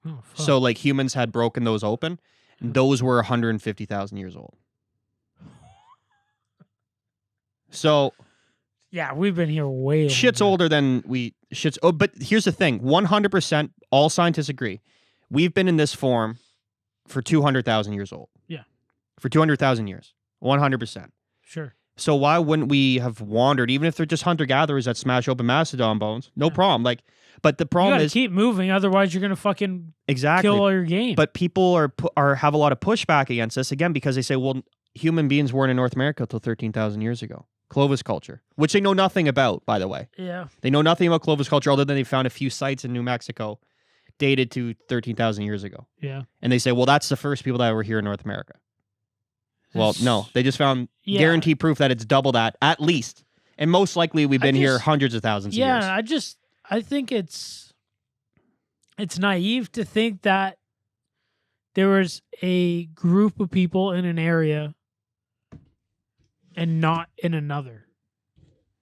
Oh, fuck. So like humans had broken those open, and those were 150,000 years old. So yeah, we've been here way shit's older than we shit's. Oh, but here's the thing: 100%, all scientists agree, we've been in this form for 200,000 years old. Yeah, for 200,000 years, 100%. Sure. So why wouldn't we have wandered, even if they're just hunter gatherers that smash open mastodon bones? No problem. Like, but the problem is keep moving, otherwise you're gonna fucking kill all your game. But people are have a lot of pushback against this again because they say, well, human beings weren't in North America until 13,000 years ago. Clovis culture, which they know nothing about, by the way. Yeah. They know nothing about Clovis culture other than they found a few sites in New Mexico dated to 13,000 years ago. Yeah. And they say, well, that's the first people that were here in North America. Well, no, they just found guaranteed proof that it's double that, at least. And most likely we've been here hundreds of thousands of years. Yeah, I think it's naive to think that there was a group of people in an area and not in another.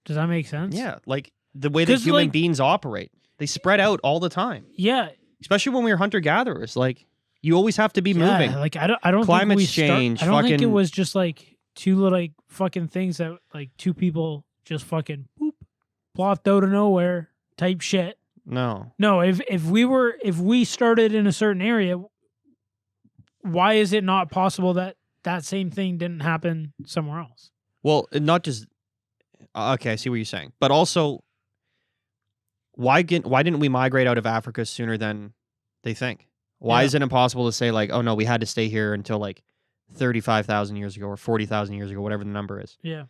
Does that make sense? Yeah, like the way that human beings operate. They spread out all the time. Yeah. Especially when we were hunter-gatherers. Like, you always have to be moving. Like, I don't Climate think change. I don't think it was just like two little like fucking things that like two people just fucking boop, plopped out of nowhere type shit. No. No, if we started in a certain area, why is it not possible that that same thing didn't happen somewhere else? Well, not just okay, I see what you're saying. But also, why didn't we migrate out of Africa sooner than they think? Why is it impossible to say like, oh no, we had to stay here until like 35,000 years ago or 40,000 years ago, whatever the number is? Yeah.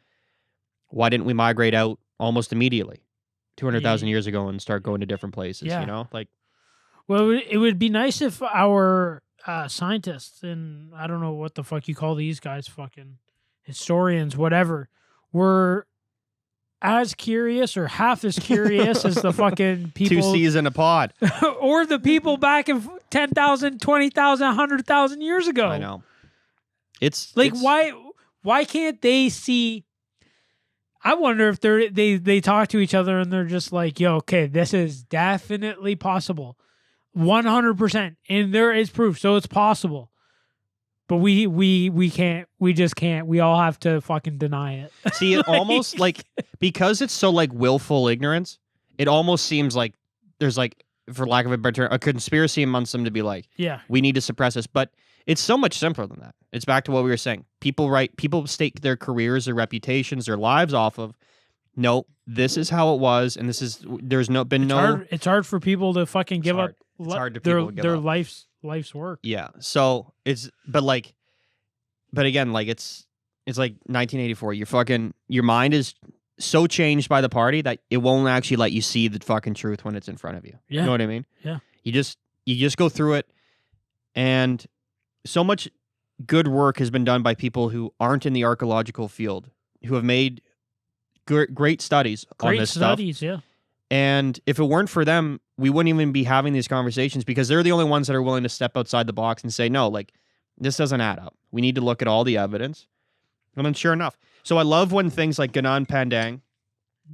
Why didn't we migrate out almost immediately, 200,000 years ago, and start going to different places? Yeah. You know, like. Well, it would be nice if our scientists and I don't know what the fuck you call these guys, fucking historians, whatever, were as curious or half as curious as the fucking people. 2 C's in a pod. Or the people back in 10,000, 20,000, 100,000 years ago. I know. It's like, why can't they see? I wonder if they talk to each other and they're just like, yo, okay, this is definitely possible. 100%. And there is proof. So it's possible. But we can't. We just can't. We all have to fucking deny it. See, it almost like, because it's so like willful ignorance, it almost seems like there's like, for lack of a better term, a conspiracy amongst them to be like, yeah, we need to suppress this. But it's so much simpler than that. It's back to what we were saying. People stake their careers, their reputations, their lives off of, no, this is how it was, and it's hard for people to fucking give up. It's hard to people to give up. life's work. Yeah. So but again, like it's like 1984. Your mind is so changed by the party that it won't actually let you see the fucking truth when it's in front of you. Yeah. You know what I mean? Yeah. You just go through it, and so much good work has been done by people who aren't in the archaeological field, who have made great studies on Great this stuff. studies, yeah. And if it weren't for them, we wouldn't even be having these conversations because they're the only ones that are willing to step outside the box and say, no, like, this doesn't add up. We need to look at all the evidence. And then sure enough. So I love when things like Gunung Padang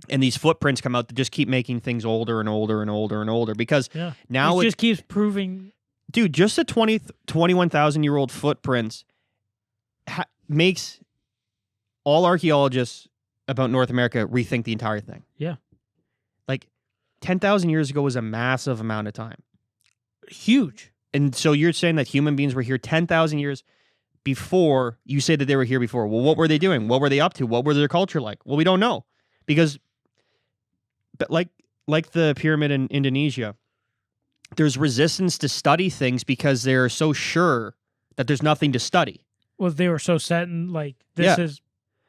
and these footprints come out that just keep making things older and older and older and older because now it just keeps proving. Dude, just the 21,000-year-old footprints makes all archaeologists about North America rethink the entire thing. Yeah. Like 10,000 years ago was a massive amount of time. Huge. And so you're saying that human beings were here 10,000 years before you say that they were here before. Well, what were they doing? What were they up to? What was their culture like? Well, we don't know. Because but like the pyramid in Indonesia, there's resistance to study things because they're so sure that there's nothing to study. Well, they were so set in like this is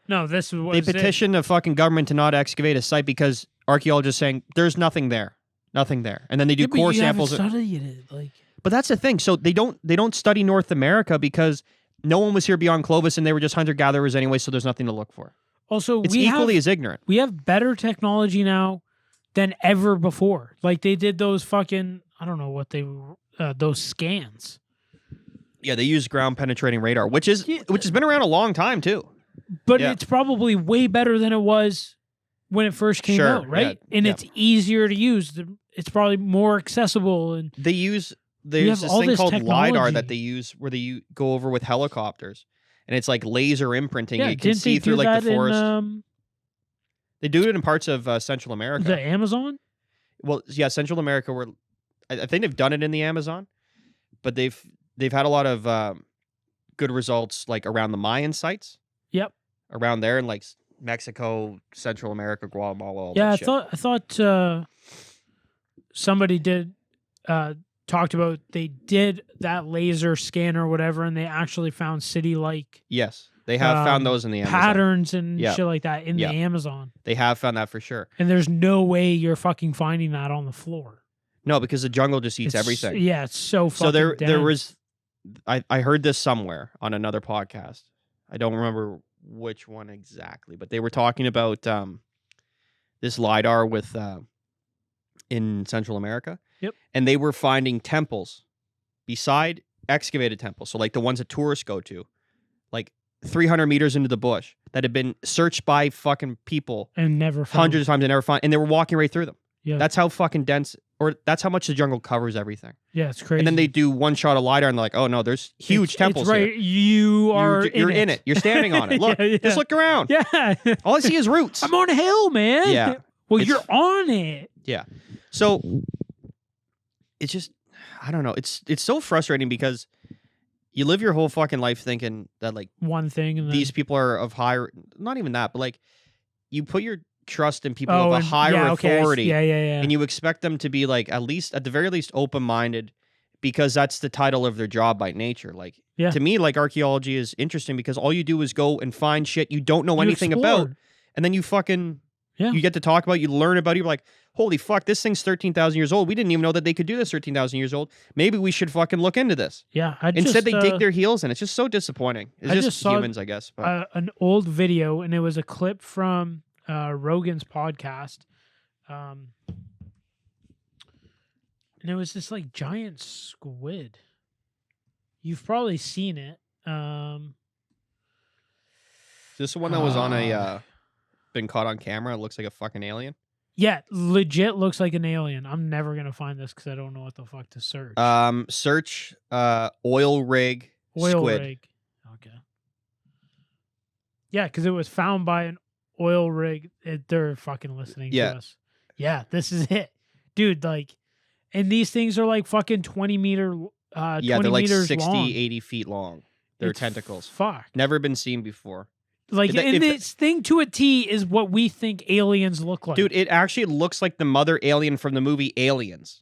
what they petitioned the fucking government to not excavate a site because archaeologists saying there's nothing there, and then they do core samples. Studied it, like. But that's the thing. So they don't study North America because no one was here beyond Clovis, and they were just hunter gatherers anyway. So there's nothing to look for. Also, it's equally as ignorant. We have better technology now than ever before. Like they did those fucking I don't know what they were those scans. Yeah, they use ground penetrating radar, which has been around a long time too. But it's probably way better than it was when it first came out, right? Yeah, and it's easier to use. It's probably more accessible. And there's this thing called LiDAR that they use where they go over with helicopters. And it's like laser imprinting. Yeah, you can see through like the forest. They do it in parts of Central America. The Amazon? Well, yeah, Central America. Where I think they've done it in the Amazon, but they've had a lot of good results like around the Mayan sites. Yep. Around there in like Mexico, Central America, Guatemala. All yeah, that shit. I thought somebody did talked about they did that laser scan or whatever, and they actually found city-like. Yes, they have found those in the Amazon. Patterns and shit like that in the Amazon. They have found that for sure. And there's no way you're fucking finding that on the floor. No, because the jungle just eats everything. Yeah, it's so fucking So there dense. was, I heard this somewhere on another podcast. I don't remember which one exactly, but they were talking about this LiDAR with in Central America. Yep. And they were finding temples beside excavated temples. So like the ones that tourists go to, like 300 meters into the bush that had been searched by fucking people and never found. Hundreds of times and never found. And they were walking right through them. Yeah. That's how fucking dense, or that's how much the jungle covers everything. Yeah, it's crazy. And then they do one shot of LiDAR and they're like, oh no, there's huge temples right. here. You're in it. You're standing on it. Look, just look around. Yeah. All I see is roots. I'm on a hill, man. Yeah. Well, you're on it. Yeah. So it's just, I don't know. It's so frustrating because you live your whole fucking life thinking that like one thing and these people are of higher, not even that, but like you put your trust in people of a higher authority. And you expect them to be like, at the very least, open-minded because that's the title of their job by nature. Like to me, like archaeology is interesting because all you do is go and find shit you don't know anything about. And then you fucking, you get to talk about, you learn about it. You're like, holy fuck, this thing's 13,000 years old. We didn't even know that they could do this 13,000 years old. Maybe we should fucking look into this. Yeah. Instead, they dig their heels in. It's just so disappointing. It's just humans, I guess. But. An old video, and it was a clip from Rogan's podcast. And it was this like giant squid. You've probably seen it. Is this the one that was on a... been caught on camera? It looks like a fucking alien. Yeah, legit looks like an alien. I'm never gonna find this because I don't know what the fuck to search. Search oil rig squid. Rig. Okay. Yeah, because it was found by an oil rig. They're fucking listening to us. Yeah, this is it, dude. Like, and these things are like fucking 20 meter. 20 they're like 60, long. 80 feet long. They're tentacles. Fuck. Never been seen before. Like, this thing to a T is what we think aliens look like. Dude, it actually looks like the mother alien from the movie Aliens.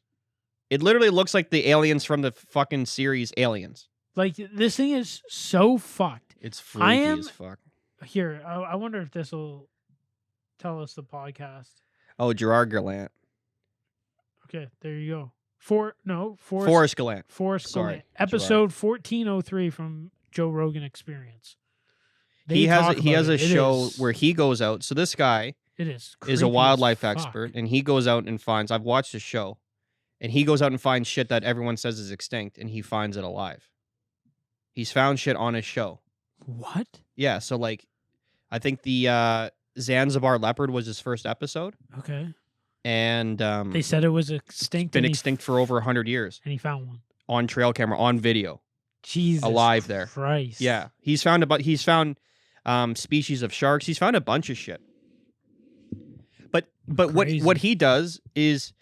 It literally looks like the aliens from the fucking series Aliens. Like, this thing is so fucked. It's freaky as fuck. Here, I wonder if this will tell us the podcast. Oh, Gerard Gallant. Okay, there you go. Forrest Gallant. Forrest Gallant. Episode 1403 from Joe Rogan Experience. He has a show where he goes out. So this guy It is. is a creepy wildlife as fuck. expert, and he goes out and finds. I've watched his show, and he goes out and finds shit that everyone says is extinct, and he finds it alive. He's found shit on his show. What? Yeah, so like, I think the Zanzibar leopard was his first episode, Okay. and They said it was extinct. been and extinct for over 100 years and he found one. on trail camera, on video, Jesus alive there. Christ. Yeah, he's found species of sharks. He's found a bunch of shit. But Crazy. what he does is,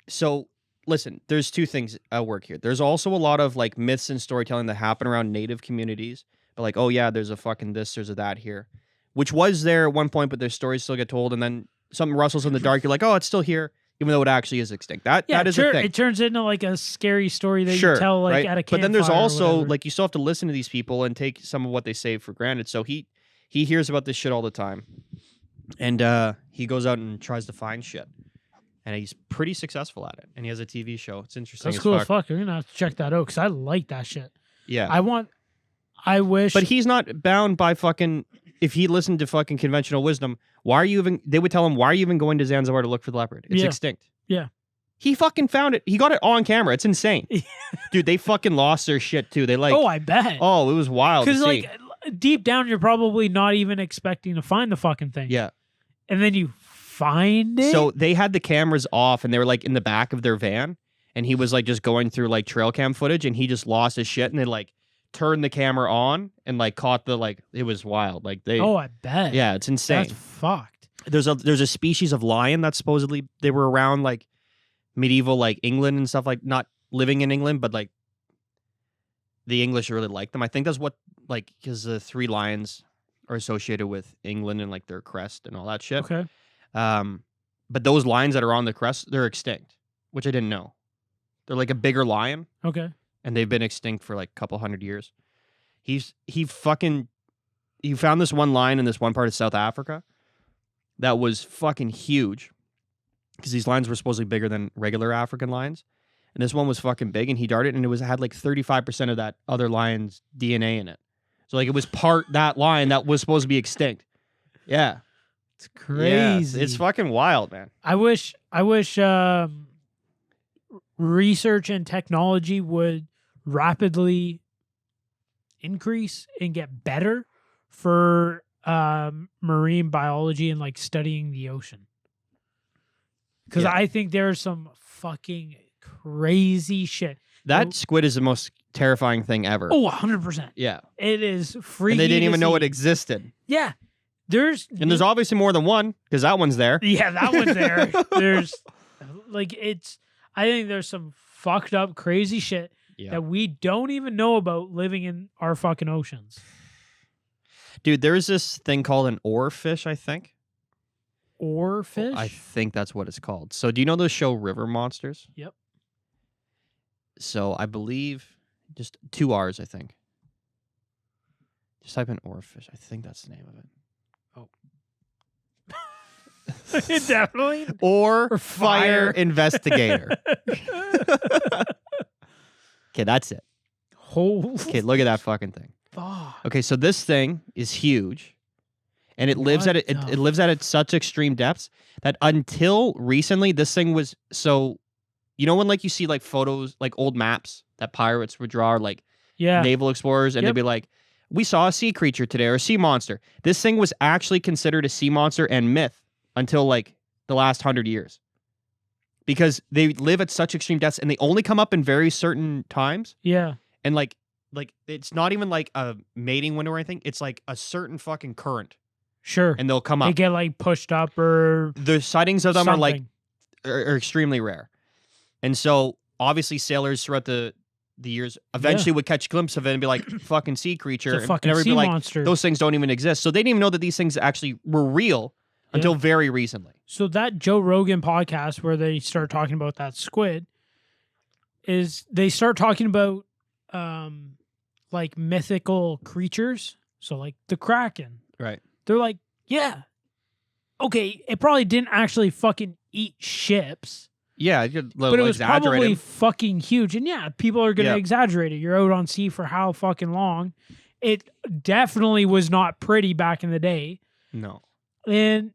so listen, there's two things at work here. There's also a lot of like myths and storytelling that happen around native communities. But like, oh yeah, there's a fucking this, there's a that here, which was there at one point, but their stories still get told, and then something rustles in the dark. You're like, oh, it's still here, even though it actually is extinct. That is a thing. It turns into like a scary story that Sure, you tell like right? at a But then there's campfire or also whatever. like you still have to listen to these people and take some of what they say for granted. So he hears about this shit all the time, and he goes out and tries to find shit, and he's pretty successful at it. And he has a TV show. It's interesting. That's as cool fuck. as fuck. You're gonna have to check that out because I like that shit. Yeah, I wish. but he's not bound by fucking. If he listened to fucking conventional wisdom, why are you even? They would tell him, why are you even going to Zanzibar to look for the leopard? It's Yeah. extinct. Yeah. He fucking found it. He got it on camera. It's insane. Dude, they fucking lost their shit too. They like, I bet. oh, it was wild to Because see. like deep down, you're probably not even expecting to find the fucking thing. Yeah. And then you find it. So they had the cameras off and they were like in the back of their van, and he was like just going through like trail cam footage, and he just lost his shit, and they like turned the camera on and like caught the like, it was wild. Like they, I bet. yeah, it's insane. That's fucked. There's a species of lion that supposedly they were around like medieval like England and stuff, like not living in England, but like the English really liked them. I think that's what, like, because the three lions are associated with England and like their crest and all that shit. Okay. But those lions that are on the crest, they're extinct, which I didn't know. They're like a bigger lion, Okay. and they've been extinct for like a couple hundred years. He found this one lion in this one part of South Africa that was fucking huge, because these lions were supposedly bigger than regular African lions, and this one was fucking big, and he darted, and had like 35% of that other lion's DNA in it. So like it was part that lion that was supposed to be extinct. Yeah. It's crazy. Yeah, it's fucking wild, man. I wish research and technology would rapidly increase and get better for marine biology and like studying the ocean. Because Yeah. I think there's some fucking crazy shit. That squid is the most terrifying thing ever. Oh, 100%. Yeah. It is freaky. And they didn't to even know see. it existed. Yeah. There's obviously more than one, because that one's there. yeah, that one's there. There's like I think there's some fucked up crazy shit Yeah. that we don't even know about living in our fucking oceans. Dude, there's this thing called an oarfish, I think. Or fish? I think that's what it's called. So do you know the show River Monsters? Yep. So I believe just 2 R's, I think. Just type in oarfish. I think that's the name of it. Definitely. Or Or fire fire. investigator. Okay, that's it. Holy Okay, look at that fucking thing. fuck. Okay, so this thing is huge, and it lives What at it the lives at such extreme depths that until recently, this thing was so. You know when like you see like photos, like old maps that pirates would draw, or like Yeah. naval explorers, and Yep. they'd be like, "We saw a sea creature today, or a sea monster." This thing was actually considered a sea monster and myth until like the last 100 years, because they live at such extreme depths, and they only come up in very certain times. Yeah. And like it's not even like a mating window or anything. It's like a certain fucking current, Sure. and they'll come They up. get like pushed up or The sightings of them are like something. are extremely rare, and so obviously sailors throughout the years eventually would catch a glimpse of it and be like, "Fucking sea creature," It's a fucking and everybody sea be like, monster. "Those things don't even exist." So they didn't even know that these things actually were real until very recently. So that Joe Rogan podcast where they start talking about that squid is they start talking about like mythical creatures. So like the Kraken. Right. They're like, yeah. Okay, it probably didn't actually fucking eat ships, Yeah, you could but it was probably exaggerate it. fucking huge. And yeah, people are going to Yeah. exaggerate it. You're out on sea for how fucking long? It definitely was not pretty back in the day. No. And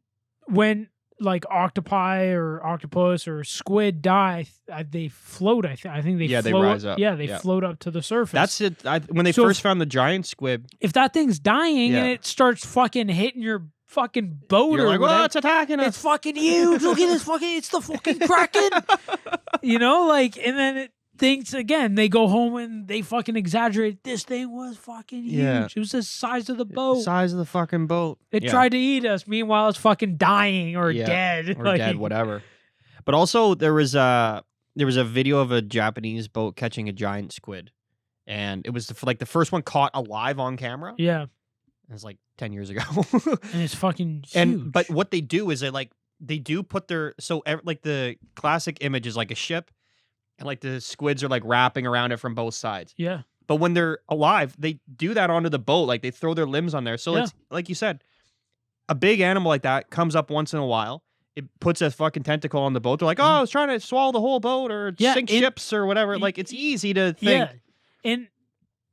when like octopi or octopus or squid die, they float. I think they float. they rise up. Yeah, they float up to the surface. That's it. When they first found the giant squid, if that thing's dying and it starts fucking hitting your fucking boat, you're or like, whatever, "Oh, it's attacking us! It's fucking huge! Look at this fucking! It's the fucking Kraken!" Like, and then it thinks again. They go home and they fucking exaggerate. This thing was fucking huge. Yeah. It was the size of the boat. Size of the fucking boat. It tried to eat us. Meanwhile, it's fucking dying or dead. Or dead, whatever. But also, there was a video of a Japanese boat catching a giant squid, and it was the first one caught alive on camera. Yeah, it was like 10 years ago, and it's fucking huge. But what they do is they do put their like the classic image is like a ship, and like the squids are like wrapping around it from both sides. Yeah. But when they're alive, they do that onto the boat. Like they throw their limbs on there. So it's like you said, a big animal like that comes up once in a while. It puts a fucking tentacle on the boat. They're like, oh, I was trying to swallow the whole boat or sink ships or whatever. Like it's easy to think. Yeah. And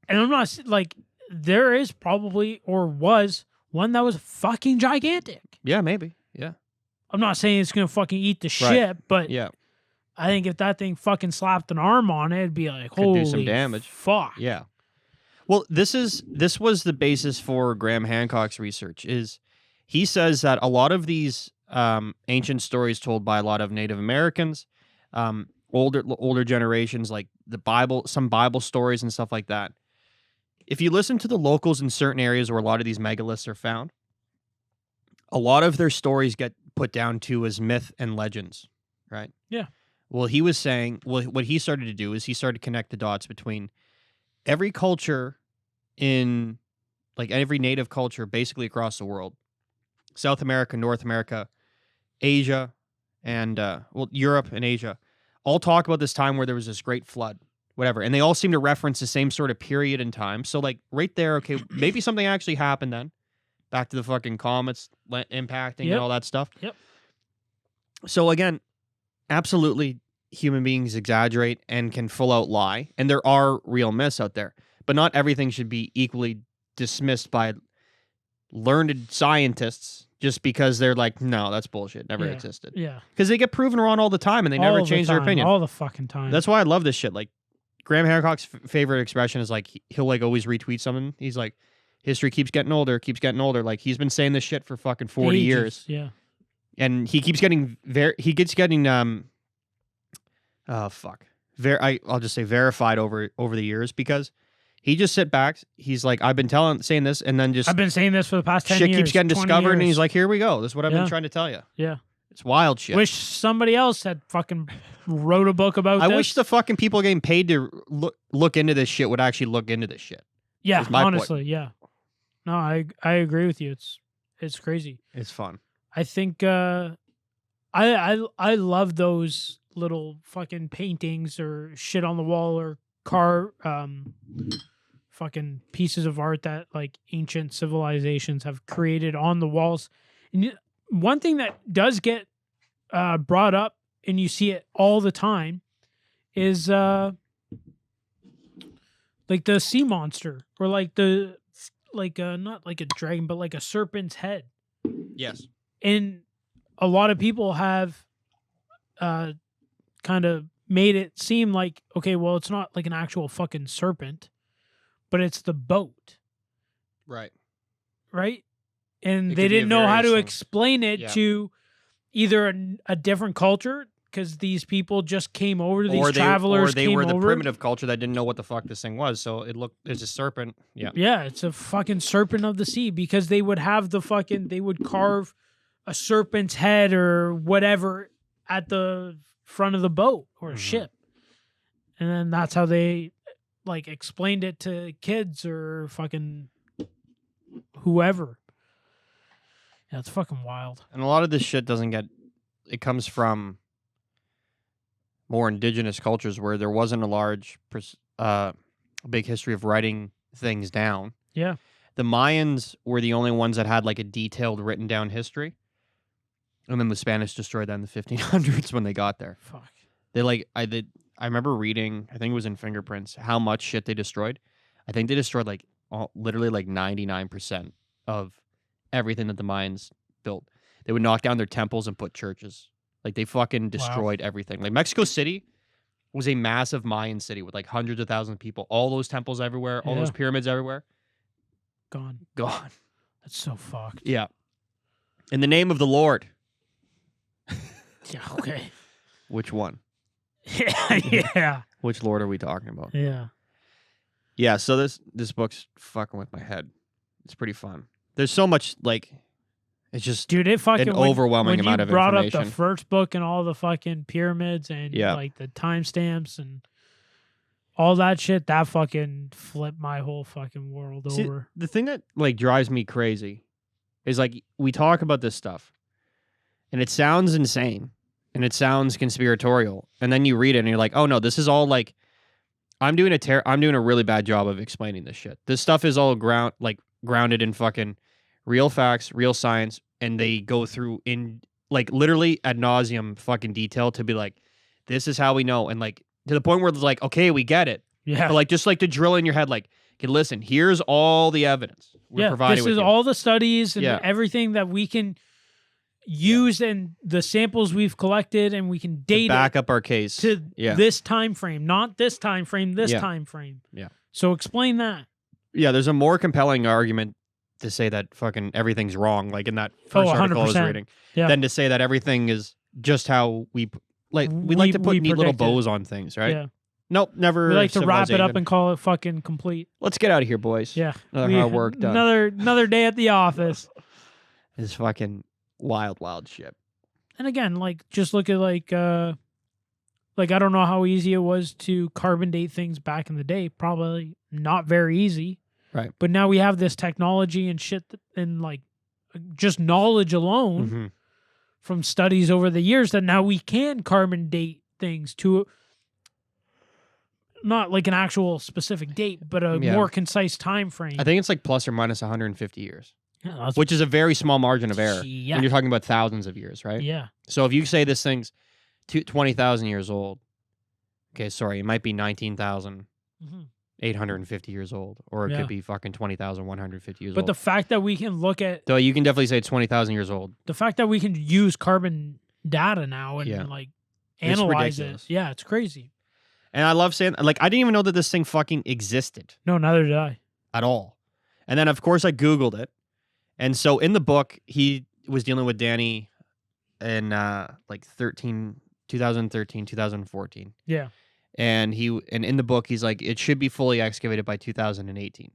I'm not like there is probably or was one that was fucking gigantic. Yeah, maybe. Yeah. I'm not saying it's gonna fucking eat the ship, but yeah. I think if that thing fucking slapped an arm on it, it'd be like, holy do some damage. Fuck. Yeah. Well, this was the basis for Graham Hancock's research. Is he says that a lot of these ancient stories told by a lot of Native Americans, older generations, like the Bible, some Bible stories and stuff like that. If you listen to the locals in certain areas where a lot of these megaliths are found, a lot of their stories get put down to as myth and legends, right? Yeah. Well, he was saying, what he started to do is he started to connect the dots between every culture in, like every native culture basically across the world, South America, North America, Asia, and, Europe and Asia, all talk about this time where there was this great flood, whatever. And they all seem to reference the same sort of period in time. So, like, right there, okay, maybe something actually happened then. Back to the fucking comets impacting and all that stuff. Yep. So, again, absolutely, human beings exaggerate and can full out lie. And there are real myths out there. But not everything should be equally dismissed by learned scientists just because they're like, no, that's bullshit. Never existed. Yeah. Because they get proven wrong all the time and they never change their opinion. All the fucking time. That's why I love this shit. Like, Graham Hancock's favorite expression is like, he'll like always retweet something. He's like, history keeps getting older, keeps getting older. Like, he's been saying this shit for fucking 40 years. Yeah. And he keeps getting, I'll just say verified over the years because he just sit back. He's like, I've been saying this, and then just I've been saying this for the past 10 shit years. keeps getting discovered, and years. he's like, here we go. This is what I've been trying to tell you. Yeah. It's wild shit. Wish somebody else had fucking wrote a book about this. I wish the fucking people getting paid to look into this shit would actually look into this shit. Yeah, honestly, yeah. No, I agree with you. It's crazy. It's fun. I think I love those little fucking paintings or shit on the wall or fucking pieces of art that like ancient civilizations have created on the walls. And one thing that does get brought up, and you see it all the time, is like the sea monster or like the not like a dragon, but like a serpent's head. Yes. And a lot of people have kind of made it seem like, okay, well, it's not like an actual fucking serpent, but it's the boat. Right. Right? And they didn't know how to explain it to either a different culture, because these people just came over, these travelers or they came were the over. primitive culture that didn't know what the fuck this thing was. So it's a serpent. Yeah. Yeah, it's a fucking serpent of the sea, because they would have they would carve a serpent's head or whatever at the front of the boat or ship. And then that's how they like explained it to kids or fucking whoever. Yeah, it's fucking wild. And a lot of this shit it comes from more indigenous cultures where there wasn't a big history of writing things down. Yeah. The Mayans were the only ones that had like a detailed written down history. And then the Spanish destroyed that in the 1500s when they got there. Fuck. I remember reading, I think it was in Fingerprints, how much shit they destroyed. I think they destroyed literally 99% of everything that the Mayans built. They would knock down their temples and put churches. Like, they fucking destroyed everything. Like, Mexico City was a massive Mayan city with like hundreds of thousands of people. All those temples everywhere, all those pyramids everywhere. Gone. That's so fucked. Yeah. In the name of the Lord. Yeah, okay. Which one? Yeah. Which Lord are we talking about? Yeah. Yeah, so this book's fucking with my head. It's pretty fun. There's so much, like, it's just dude, it fucking an overwhelming amount of information. When you information. brought up the first book and all the fucking pyramids and like the timestamps and all that shit, that fucking flipped my whole fucking world over. The thing that like drives me crazy is like we talk about this stuff and it sounds insane and it sounds conspiratorial, and then you read it and you're like, oh no, this is all like I'm doing a really bad job of explaining this shit. This stuff is all grounded in fucking real facts, real science, and they go through in like literally ad nauseum fucking detail to be like, this is how we know, and like to the point where it's like, okay, we get it. Yeah. But like just like to drill in your head, like, okay, listen, here's all the evidence we're providing. This is with you. all the studies and everything that we can use and the samples we've collected, and we can date back up our case to this time frame, not this time frame, this time frame. Yeah. So explain that. Yeah, there's a more compelling argument to say that fucking everything's wrong, like in that first article I was reading, than to say that everything is just how we like to put neat little bows on things, right? Yeah. Nope, never. We like to wrap it up and call it fucking complete. Let's get out of here, boys. Yeah. Another hard work done. Another day at the office. It's fucking wild shit. And again, like just look at like I don't know how easy it was to carbon date things back in the day. Probably not very easy. Right. But now we have this technology and shit and like just knowledge alone from studies over the years that now we can carbon date things to not like an actual specific date, but a more concise time frame. I think it's like plus or minus 150 years, Yeah, which is a very small margin of error Yeah. when you're talking about thousands of years, right? Yeah. So if you say this thing's 20,000 years old, okay, sorry, it might be 19,850 years old, or it could be fucking 20,150 years old. But the fact that we can look at... So you can definitely say it's 20,000 years old. The fact that we can use carbon data now and like analyze it. Yeah, it's crazy. And I love saying, like, I didn't even know that this thing fucking existed. No, neither did I. At all. And then, of course, I Googled it. And so in the book, he was dealing with Danny in like 2013, 2014. Yeah. And in the book, he's like, it should be fully excavated by 2018.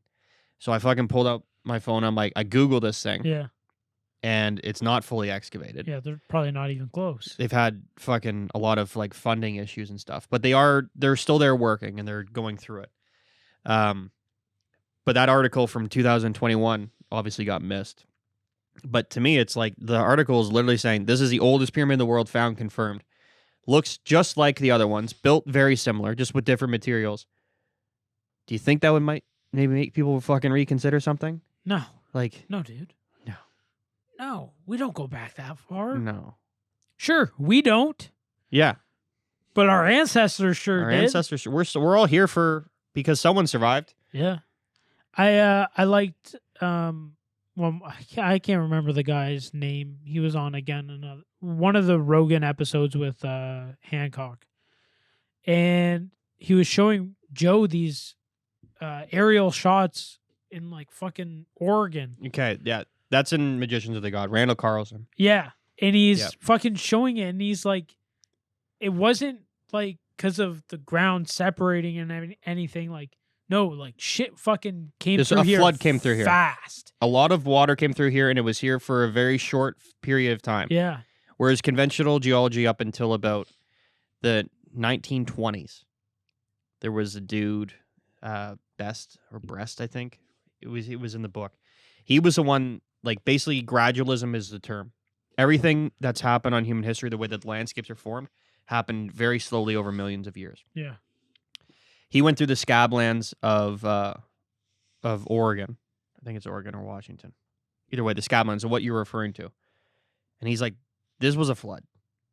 So I fucking pulled out my phone. I'm like, I Googled this thing. Yeah. And it's not fully excavated. Yeah, they're probably not even close. They've had fucking a lot of like funding issues and stuff, but they're still there working and they're going through it. But that article from 2021 obviously got missed. But to me, it's like the article is literally saying this is the oldest pyramid in the world, found, confirmed. Looks just like the other ones, built very similar, just with different materials. Do you think that might maybe make people fucking reconsider something? No. Like, no, dude. No, we don't go back that far. No. Sure, we don't. Yeah. But our ancestors sure our did. Ancestors, we're all here because someone survived. Yeah. I liked well, I can't remember the guy's name. He was on again in one of the Rogan episodes with Hancock. And he was showing Joe these aerial shots in like fucking Oregon. Okay, yeah. That's in Magicians of the God, Randall Carlson. Yeah. And he's fucking showing it, and he's like, it wasn't like because of the ground separating and anything. Like, no, like shit fucking came through here. A flood came through here fast. A lot of water came through here, and it was here for a very short period of time. Yeah. Whereas conventional geology up until about the 1920s, there was a dude, Breast, I think. It was in the book. He was the one. Like, basically, gradualism is the term. Everything that's happened on human history, the way that landscapes are formed, happened very slowly over millions of years. Yeah. He went through the scablands of Oregon. I think it's Oregon or Washington. Either way, the scablands are what you're referring to. And he's like, this was a flood.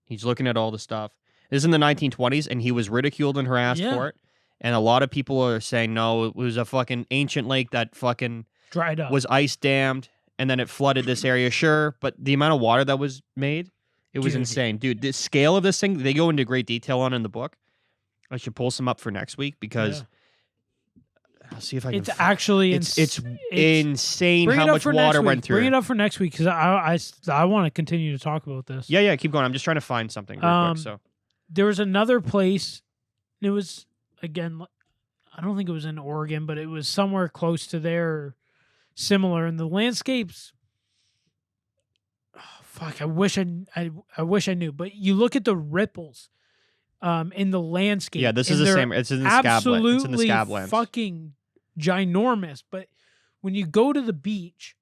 He's looking at all the stuff. This is in the 1920s, and he was ridiculed and harassed for it. And a lot of people are saying, no, it was a fucking ancient lake that fucking dried up, was ice dammed. and then it flooded this area, sure, but the amount of water that was made, it was Dude. insane. Dude, the scale of this thing, they go into great detail on in the book. I should pull some up for next week because I'll see if I can. It's actually it's insane how much water went through. Bring it up for next week because I want to continue to talk about this. Yeah, keep going. I'm just trying to find something real quick. So there was another place. It was, again, I don't think it was in Oregon, but it was somewhere close to there, or similar. And the landscapes, fuck, I wish I knew. But you look at the ripples in the landscape. Yeah, this is the same. It's in the Scablands. It's in the Scablands. Fucking ginormous. But when you go to the beach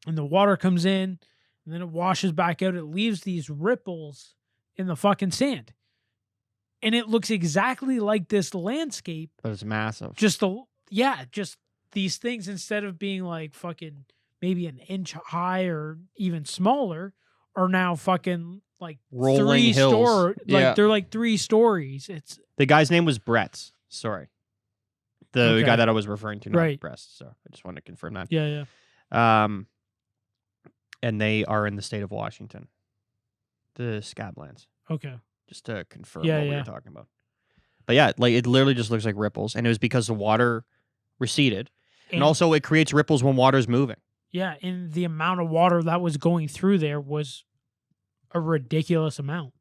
and the water comes in and then it washes back out, it leaves these ripples in the fucking sand. And it looks exactly like this landscape. But it's massive. Just these things, instead of being like fucking maybe an inch high or even smaller, are now fucking like rolling hills. They're like 3 stories. It's the guy's name was Brett's. Sorry. The guy that I was referring to, not Breast. So I just wanted to confirm that. Yeah. And they are in the state of Washington. The Scablands. Okay. Just to confirm what we were talking about. But yeah, like it literally just looks like ripples. And it was because the water receded. And also it creates ripples when water's moving. Yeah, and the amount of water that was going through there was a ridiculous amount.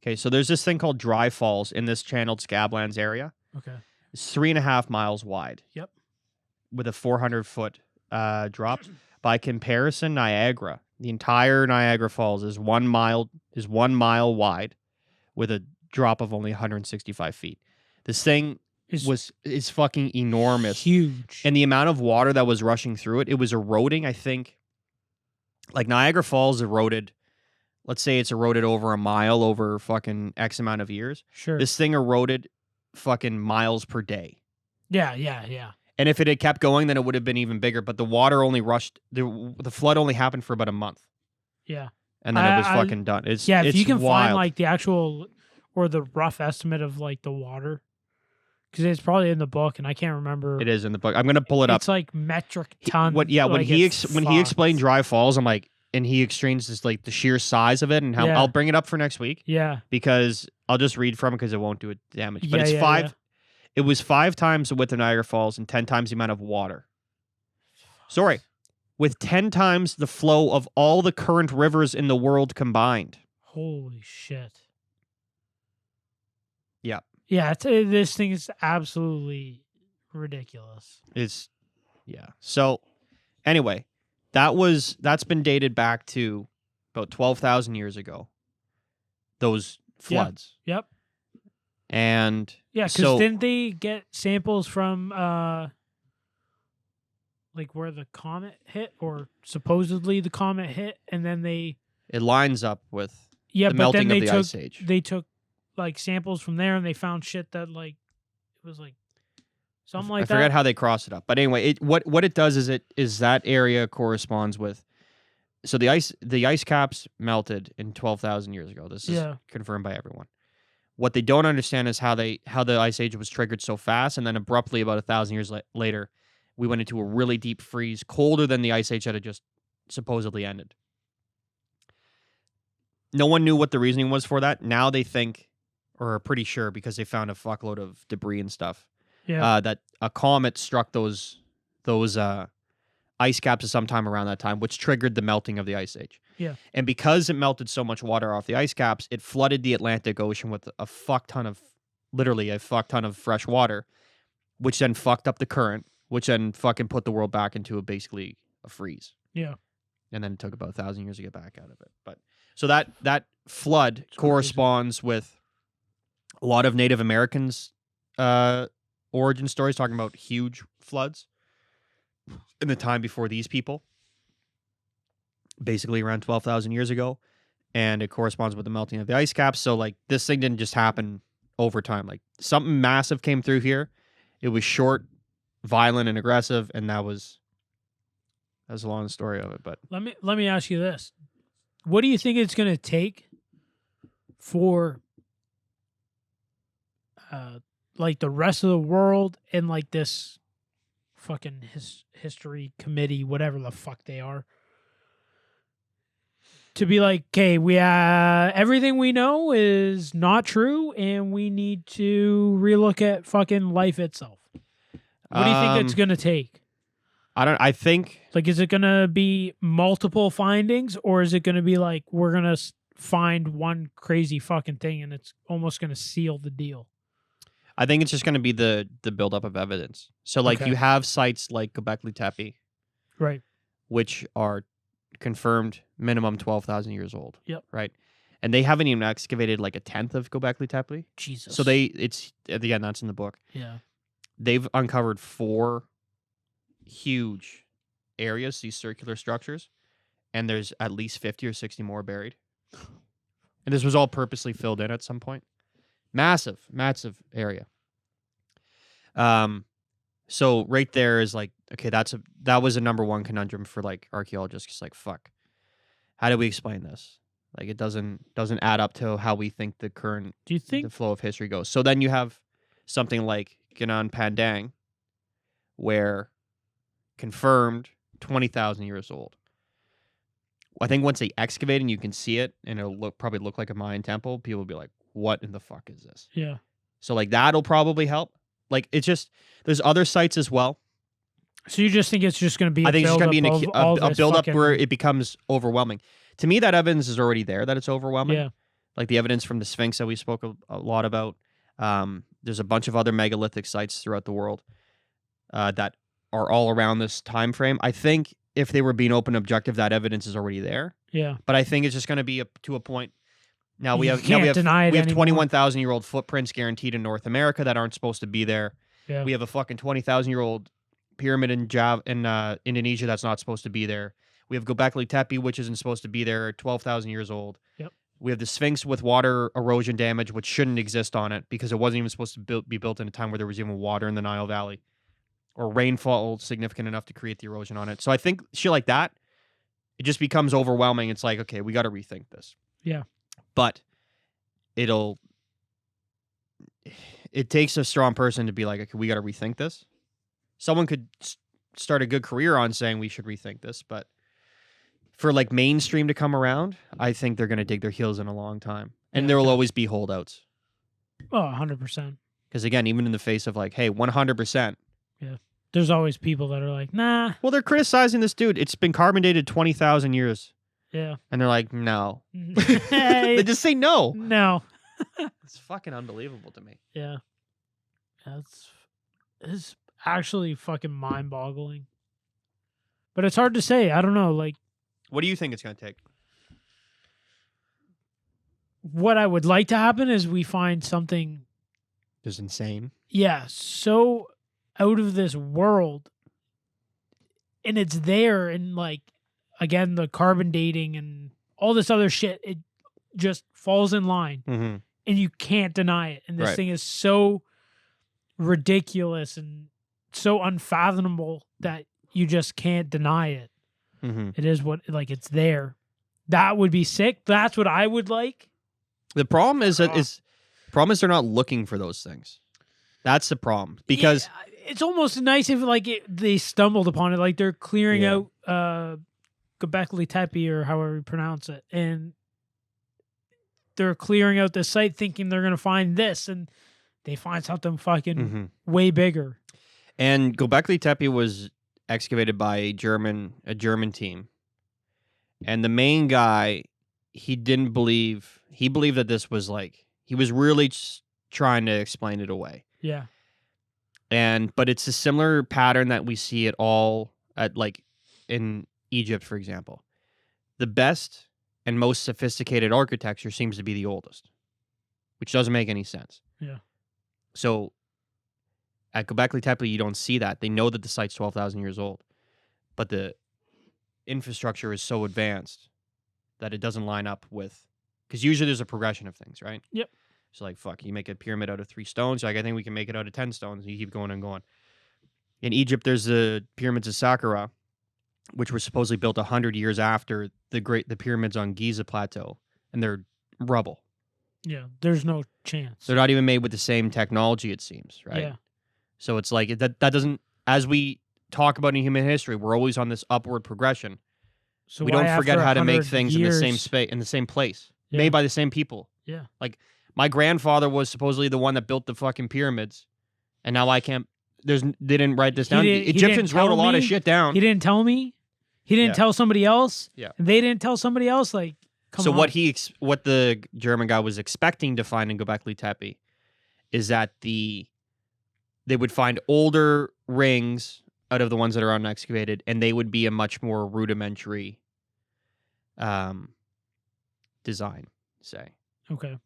Okay, so there's this thing called Dry Falls in this channeled Scablands area. Okay. It's 3.5 miles wide. Yep. With a 400-foot drop. By comparison, Niagara, the entire Niagara Falls is 1 mile wide with a drop of only 165 feet. This thing is fucking enormous. Huge. And the amount of water that was rushing through it was eroding, I think, like Niagara Falls eroded, let's say it's eroded over a mile over fucking X amount of years. Sure. This thing eroded fucking miles per day. Yeah. And if it had kept going, then it would have been even bigger. But the water only rushed. The flood only happened for about a month. Yeah. And then it was fucking done. It's if you can wild. find like the actual or the rough estimate of like the water, because it's probably in the book, and I can't remember. It is in the book. I'm gonna pull it up. It's like metric ton. When he explained Dry Falls, I'm like, and he explains this like the sheer size of it and how I'll bring it up for next week. Yeah. Because I'll just read from it because it won't do it damage. But it's five. Yeah. It was 5 times the width of Niagara Falls and 10 times the amount of water. Sorry. With 10 times the flow of all the current rivers in the world combined. Holy shit. Yeah. Yeah, this thing is absolutely ridiculous. So, anyway, that's been dated back to about 12,000 years ago. Those floods. Yep. And because didn't they get samples from like where the comet hit, or supposedly the comet hit, and then it lines up with the melting of the Ice Age. They took like samples from there, and they found shit that like it was like something like that. I forget how they crossed it up, but anyway, what it does is that area corresponds with. So the ice caps melted in 12,000 years ago. This is confirmed by everyone. What they don't understand is how the Ice Age was triggered so fast, and then abruptly, about 1,000 years later, we went into a really deep freeze, colder than the Ice Age that had just supposedly ended. No one knew what the reasoning was for that. Now they think, or are pretty sure, because they found a fuckload of debris and stuff, that a comet struck those ice caps at some time around that time, which triggered the melting of the Ice Age. Yeah. And because it melted so much water off the ice caps, it flooded the Atlantic Ocean with literally a fuck ton of fresh water, which then fucked up the current, which then fucking put the world back into basically a freeze. Yeah. And then it took about 1,000 years to get back out of it. But so that flood corresponds with a lot of Native Americans' origin stories, talking about huge floods in the time before these people. Basically around 12,000 years ago, and it corresponds with the melting of the ice caps. So like this thing didn't just happen over time. Like something massive came through here. It was short, violent, and aggressive, and that's a long story of it. But let me ask you this: what do you think it's going to take for like the rest of the world and like this fucking history committee, whatever the fuck they are, to be like, okay, we everything we know is not true, and we need to relook at fucking life itself. What do you think it's gonna take? I think Like, is it gonna be multiple findings, or is it gonna be like we're gonna find one crazy fucking thing and it's almost gonna seal the deal? I think it's just going to be the buildup of evidence. So, like, Okay. you have sites like Göbeklitepe, Right. which are confirmed minimum 12,000 years old. Yep. Right. And they haven't even excavated like a tenth of Göbeklitepe. Jesus. So it's again, that's in the book. Yeah. They've uncovered 4 huge areas, these circular structures, and there's at least 50 or 60 more buried. And this was all purposely filled in at some point. Massive area. So right there is like, okay, that was a number one conundrum for like archaeologists. It's like, fuck, how do we explain this? Like, it doesn't add up to how we think the current Do you think the flow of history goes. So then you have something like Gunung Padang, where confirmed 20,000 years old. I think once they excavate and you can see it, and it'll probably look like a Mayan temple, people will be like, what in the fuck is this? Yeah. So like that'll probably help. Like, it's just, there's other sites as well. So you just think it's just going to be I think it's just going to be a build-up fucking... where it becomes overwhelming. To me, that evidence is already there, that it's overwhelming. Yeah. Like the evidence from the Sphinx that we spoke a lot about. There's a bunch of other megalithic sites throughout the world that are all around this time frame. I think if they were being open and objective, that evidence is already there. Yeah. But I think it's just going to be up to a point. Now we You have can't deny it we have anymore. 21,000-year-old footprints guaranteed in North America that aren't supposed to be there. Yeah. We have a fucking 20,000-year-old pyramid in Indonesia that's not supposed to be there. We have Göbekli Tepe, which isn't supposed to be there, 12,000 years old. Yep. We have the Sphinx with water erosion damage, which shouldn't exist on it because it wasn't even supposed to be built in a time where there was even water in the Nile Valley or rainfall significant enough to create the erosion on it. So I think shit like that, it just becomes overwhelming. It's like, okay, we got to rethink this. Yeah. But it takes a strong person to be like, okay, we got to rethink this. Someone could start a good career on saying we should rethink this, but for like mainstream to come around, I think they're going to dig their heels in a long time. And there will always be holdouts. Oh, 100%. Because again, even in the face of like, hey, 100%. Yeah. There's always people that are like, nah. Well, they're criticizing this dude. It's been carbon dated 20,000 years. Yeah. And they're like, no. They just say no. No. It's fucking unbelievable to me. Yeah. It's actually fucking mind-boggling. But it's hard to say. I don't know. Like, what do you think it's going to take? What I would like to happen is we find something Just insane. Yeah, so out of this world. And it's there, and like, again, the carbon dating and all this other shit, it just falls in line. Mm-hmm. And you can't deny it. And this Right. thing is so ridiculous and so unfathomable that you just can't deny it. Mm-hmm. It is what, like, it's there. That would be sick. That's what I would like. The problem is they're not looking for those things. That's the problem. Because it's almost nice if like they stumbled upon it, like they're clearing out Göbekli Tepe or however you pronounce it, and they're clearing out the site thinking they're gonna find this, and they find something fucking way bigger. And Göbekli Tepe was excavated by a German team, and the main guy, he believed that this was like, he was really trying to explain it away. Yeah. But it's a similar pattern that we see like in Egypt, for example. The best and most sophisticated architecture seems to be the oldest, which doesn't make any sense. Yeah. So at Göbekli Tepe, you don't see that. They know that the site's 12,000 years old, but the infrastructure is so advanced that it doesn't line up with, because usually there's a progression of things, right? Yep. So like, fuck, you make a pyramid out of 3 stones. Like, I think we can make it out of 10 stones. And you keep going and going. In Egypt, there's the pyramids of Saqqara, which were supposedly built 100 years after the pyramids on Giza Plateau, and they're rubble. Yeah, there's no chance. They're not even made with the same technology, it seems, right? Yeah. So it's like that doesn't, as we talk about in human history, we're always on this upward progression. So We why don't forget after how to make 100 things in the same years- space, in the same place, Yeah. made by the same people. Yeah. Like my grandfather was supposedly the one that built the fucking pyramids, and now I can't. They didn't write this down. didn't- he Egyptians didn't wrote a tell lot of me. shit down. He didn't tell me. He didn't Yeah. tell somebody else. Yeah. And they didn't tell somebody else. Like, come So on. what the German guy was expecting to find in Göbekli Tepe is that they would find older rings out of the ones that are unexcavated, and they would be a much more rudimentary design, say. Okay.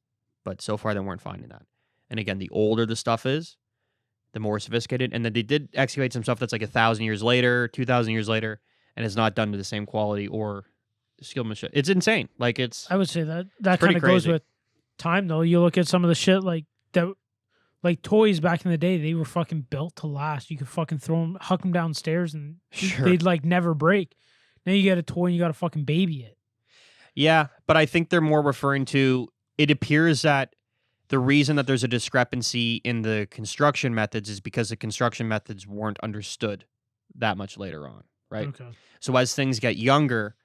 But so far they weren't finding that. And again, the older the stuff is, the more sophisticated. And then they did excavate some stuff that's like 1,000 years later, 2,000 years later, and it's not done to the same quality or skillmanship. It's insane. Like I would say that pretty kind of goes crazy. with time, though. You look at some of the shit like that, like toys back in the day. They were fucking built to last. You could fucking huck them downstairs, and Sure. they'd like never break. Now you get a toy and you got to fucking baby it. Yeah, but I think they're more referring to, it appears that the reason that there's a discrepancy in the construction methods is because the construction methods weren't understood that much later on, right? Okay. So as things get younger,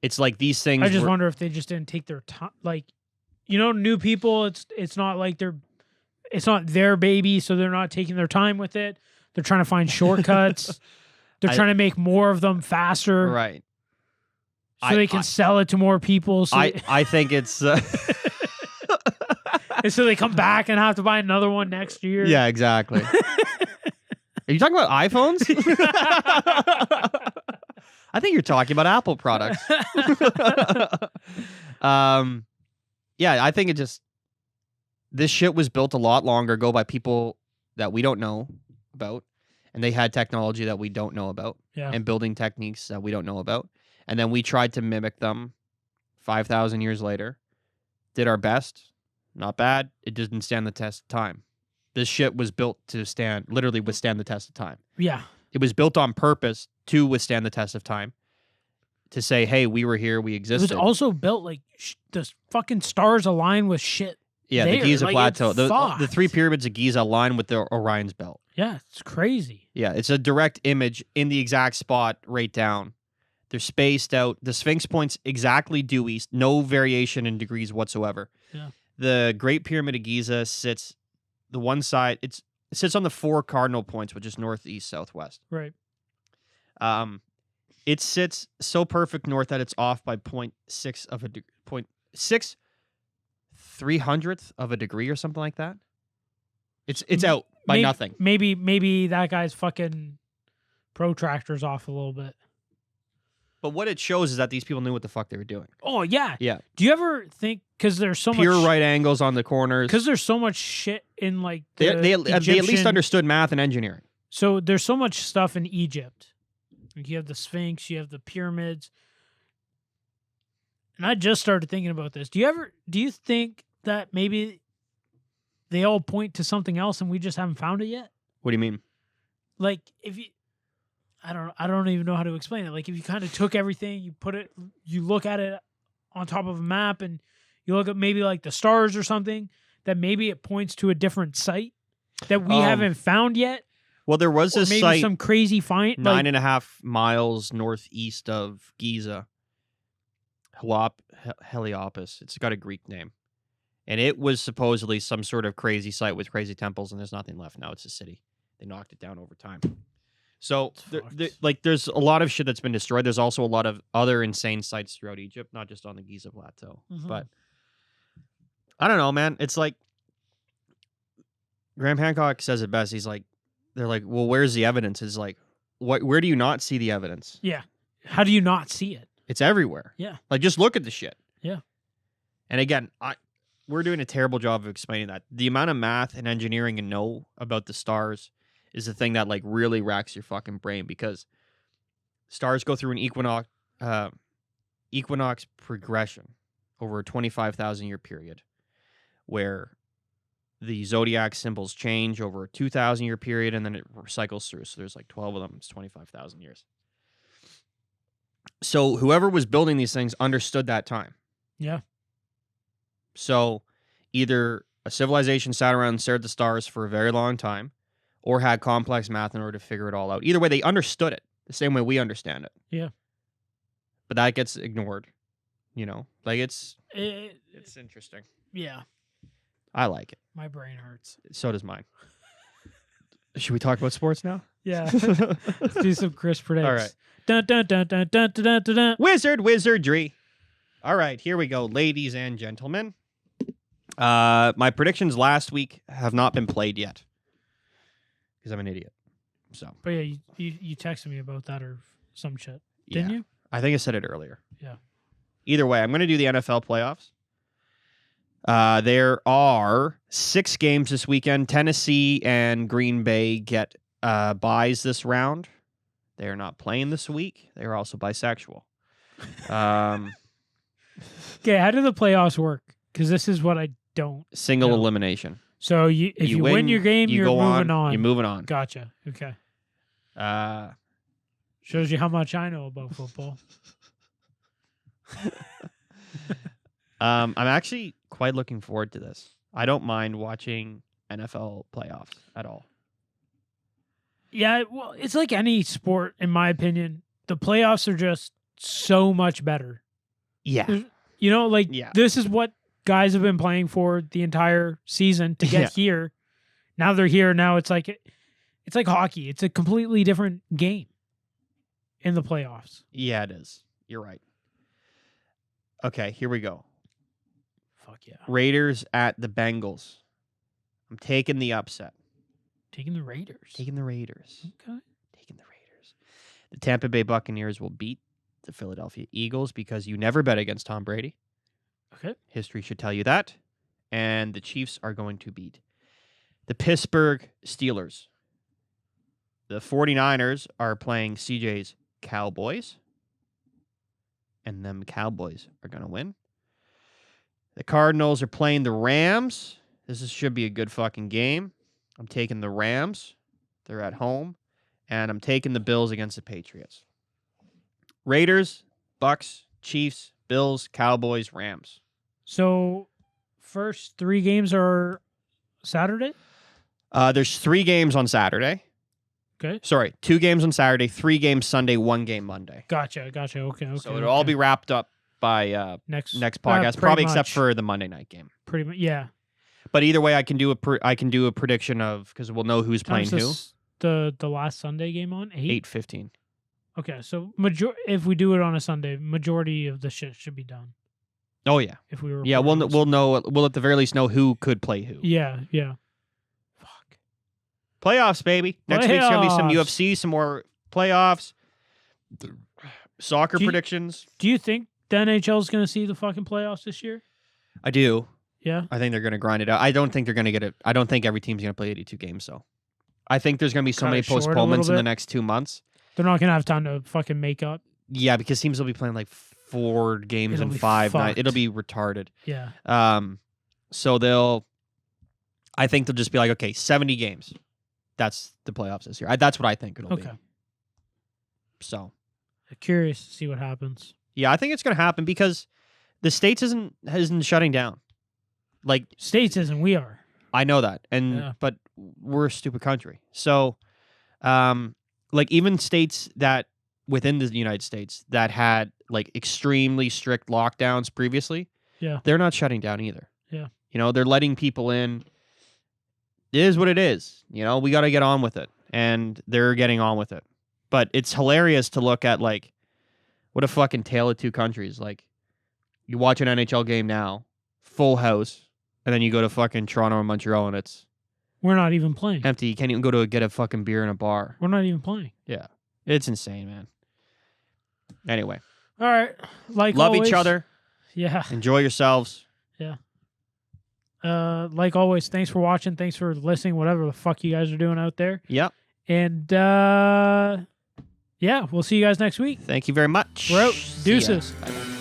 it's like these things. I just wonder if they just didn't take their time. Like, new people. It's not like it's not their baby, so they're not taking their time with it. They're trying to find shortcuts. They're trying to make more of them faster, right. so they can sell it to more people. So I think it's. and so they come back and have to buy another one next year. Yeah, exactly. Are you talking about iPhones? I think you're talking about Apple products. Yeah, I think this shit was built a lot longer ago by people that we don't know about, and they had technology that we don't know about, Yeah. and building techniques that we don't know about, and then we tried to mimic them 5,000 years later, did our best, not bad, it didn't stand the test of time. This shit was built to literally withstand the test of time. Yeah. It was built on purpose to withstand the test of time. To say, hey, we were here, we It existed. was also built like the fucking stars align with shit. Yeah, there. the Giza Like, Plateau. it's The fucked. 3 pyramids of Giza align with the Orion's belt. Yeah, it's crazy. Yeah, it's a direct image in the exact spot right down. They're spaced out. The Sphinx points exactly due east, no variation in degrees whatsoever. Yeah. The Great Pyramid of Giza sits the one side, it sits on the 4 cardinal points, which is north, east, southwest. Right. It sits so perfect north that it's off by 0.6 of a 0.6 300th of a degree or something like that. It's out by nothing. Maybe that guy's fucking protractor's off a little bit. But what it shows is that these people knew what the fuck they were doing. Oh yeah. Yeah. Do you ever think because there's so Pure much right angles on the corners. because there's so much shit in like They at least Egyptian- understood math and engineering. So there's so much stuff in Egypt. Like you have the Sphinx, you have the pyramids. And I just started thinking about this. Do you think that maybe they all point to something else and we just haven't found it yet? What do you mean? Like if you I don't even know how to explain it. Like if you kind of took everything, you look at it on top of a map and you look at maybe like the stars or something, that maybe it points to a different site that we haven't found yet. Well, there was Or this maybe site some crazy find. 9.5 miles northeast of Giza. Heliopolis. It's got a Greek name. And it was supposedly some sort of crazy site with crazy temples, and there's nothing left now. It's a city. They knocked it down over time. So, there's a lot of shit that's been destroyed. There's also a lot of other insane sites throughout Egypt, not just on the Giza Plateau. Mhm. But I don't know, man. It's like Graham Hancock says it best. He's like, they're like, well, where's the evidence? It's like, where do you not see the evidence? Yeah. How do you not see it? It's everywhere. Yeah. Like, just look at the shit. Yeah. And again, we're doing a terrible job of explaining that. The amount of math and engineering and know about the stars is the thing that like really racks your fucking brain, because stars go through an equinox progression over a 25,000 year period, where the zodiac symbols change over a 2,000 year period, and then it cycles through. So there's like 12 of them. It's 25,000 years. So whoever was building these things understood that time. Yeah. So either a civilization sat around and stared at the stars for a very long time, or had complex math in order to figure it all out. Either way, they understood it the same way we understand it. Yeah. But that gets ignored. Like it's interesting. Yeah. I like it. My brain hurts. So does mine. Should we talk about sports now? Yeah. Let's do some Chris predicts. All right. Dun, dun, dun, dun, dun, dun, dun, dun. Wizardry. All right, here we go, ladies and gentlemen. My predictions last week have not been played yet because I'm an idiot. So, But yeah, you texted me about that or some shit, didn't you? I think I said it earlier. Yeah. Either way, I'm going to do the NFL playoffs. There are 6 games this weekend. Tennessee and Green Bay get buys this round. They are not playing this week. They are also bisexual. Okay, how do the playoffs work? Because this is what I don't. Single know. elimination. So if you win your game, you're go moving on. You're moving on. Gotcha. Okay. Uh, Shows you how much I know about football. I'm actually quite looking forward to this. I don't mind watching NFL playoffs at all. Yeah, well, it's like any sport, in my opinion. The playoffs are just so much better. Yeah. This is what guys have been playing for the entire season to get here. Now they're here. Now it's like hockey. It's a completely different game in the playoffs. Yeah, it is. You're right. Okay, here we go. Fuck yeah. Raiders at the Bengals. I'm taking the upset. Taking the Raiders. Taking the Raiders. Okay. Taking the Raiders. The Tampa Bay Buccaneers will beat the Philadelphia Eagles because you never bet against Tom Brady. Okay. History should tell you that. And the Chiefs are going to beat the Pittsburgh Steelers. The 49ers are playing CJ's Cowboys. And them Cowboys are going to win. The Cardinals are playing the Rams. Should be a good fucking game. I'm taking the Rams. They're at home. And I'm taking the Bills against the Patriots. Raiders, Bucks, Chiefs, Bills, Cowboys, Rams. So, first 3 games are Saturday? There's 3 games on Saturday. Okay. Sorry, 2 games on Saturday, 3 games Sunday, 1 game Monday. Gotcha. Okay. So it'll all be wrapped up by next podcast, probably except for the Monday night game. Pretty much, yeah. But either way, I can do a prediction of because we'll know who's playing who. The last Sunday game on 8:15. Okay, so if we do it on a Sunday, majority of the shit should be done. Oh yeah. If we were we'll know. We'll at the very least know who could play who. Yeah. Fuck. Playoffs, baby. Next week's gonna be some UFC, some more playoffs. Soccer predictions. Do you think the NHL is gonna see the fucking playoffs this year? I do. Yeah. I think they're gonna grind it out. I don't think they're gonna get it. I don't think every team's gonna play 82 games. So, I think there's gonna be so many postponements in the next 2 months. They're not gonna have time to fucking make up. Yeah, because teams will be playing like 4 games in 5 nights. It'll be retarded. Yeah. So I think they'll just be like, okay, 70 games. That's the playoffs this year. That's what I think it'll be. So. I'm curious to see what happens. Yeah, I think it's gonna happen because the States isn't shutting down. Like States isn't, we are. I know that. But we're a stupid country. So like even states that within the United States that had like extremely strict lockdowns previously, they're not shutting down either. Yeah. They're letting people in. It is what it is. We got to get on with it. And they're getting on with it. But it's hilarious to look at like what a fucking tale of two countries. Like you watch an NHL game now, full house, and then you go to fucking Toronto or Montreal and it's we're not even playing. Empty. You can't even go to get a fucking beer in a bar. We're not even playing. Yeah. It's insane, man. Anyway. All right. Love always, each other. Yeah. Enjoy yourselves. Yeah. Like always, thanks for watching. Thanks for listening, whatever the fuck you guys are doing out there. Yep. And we'll see you guys next week. Thank you very much. We're out. Deuces. Bye.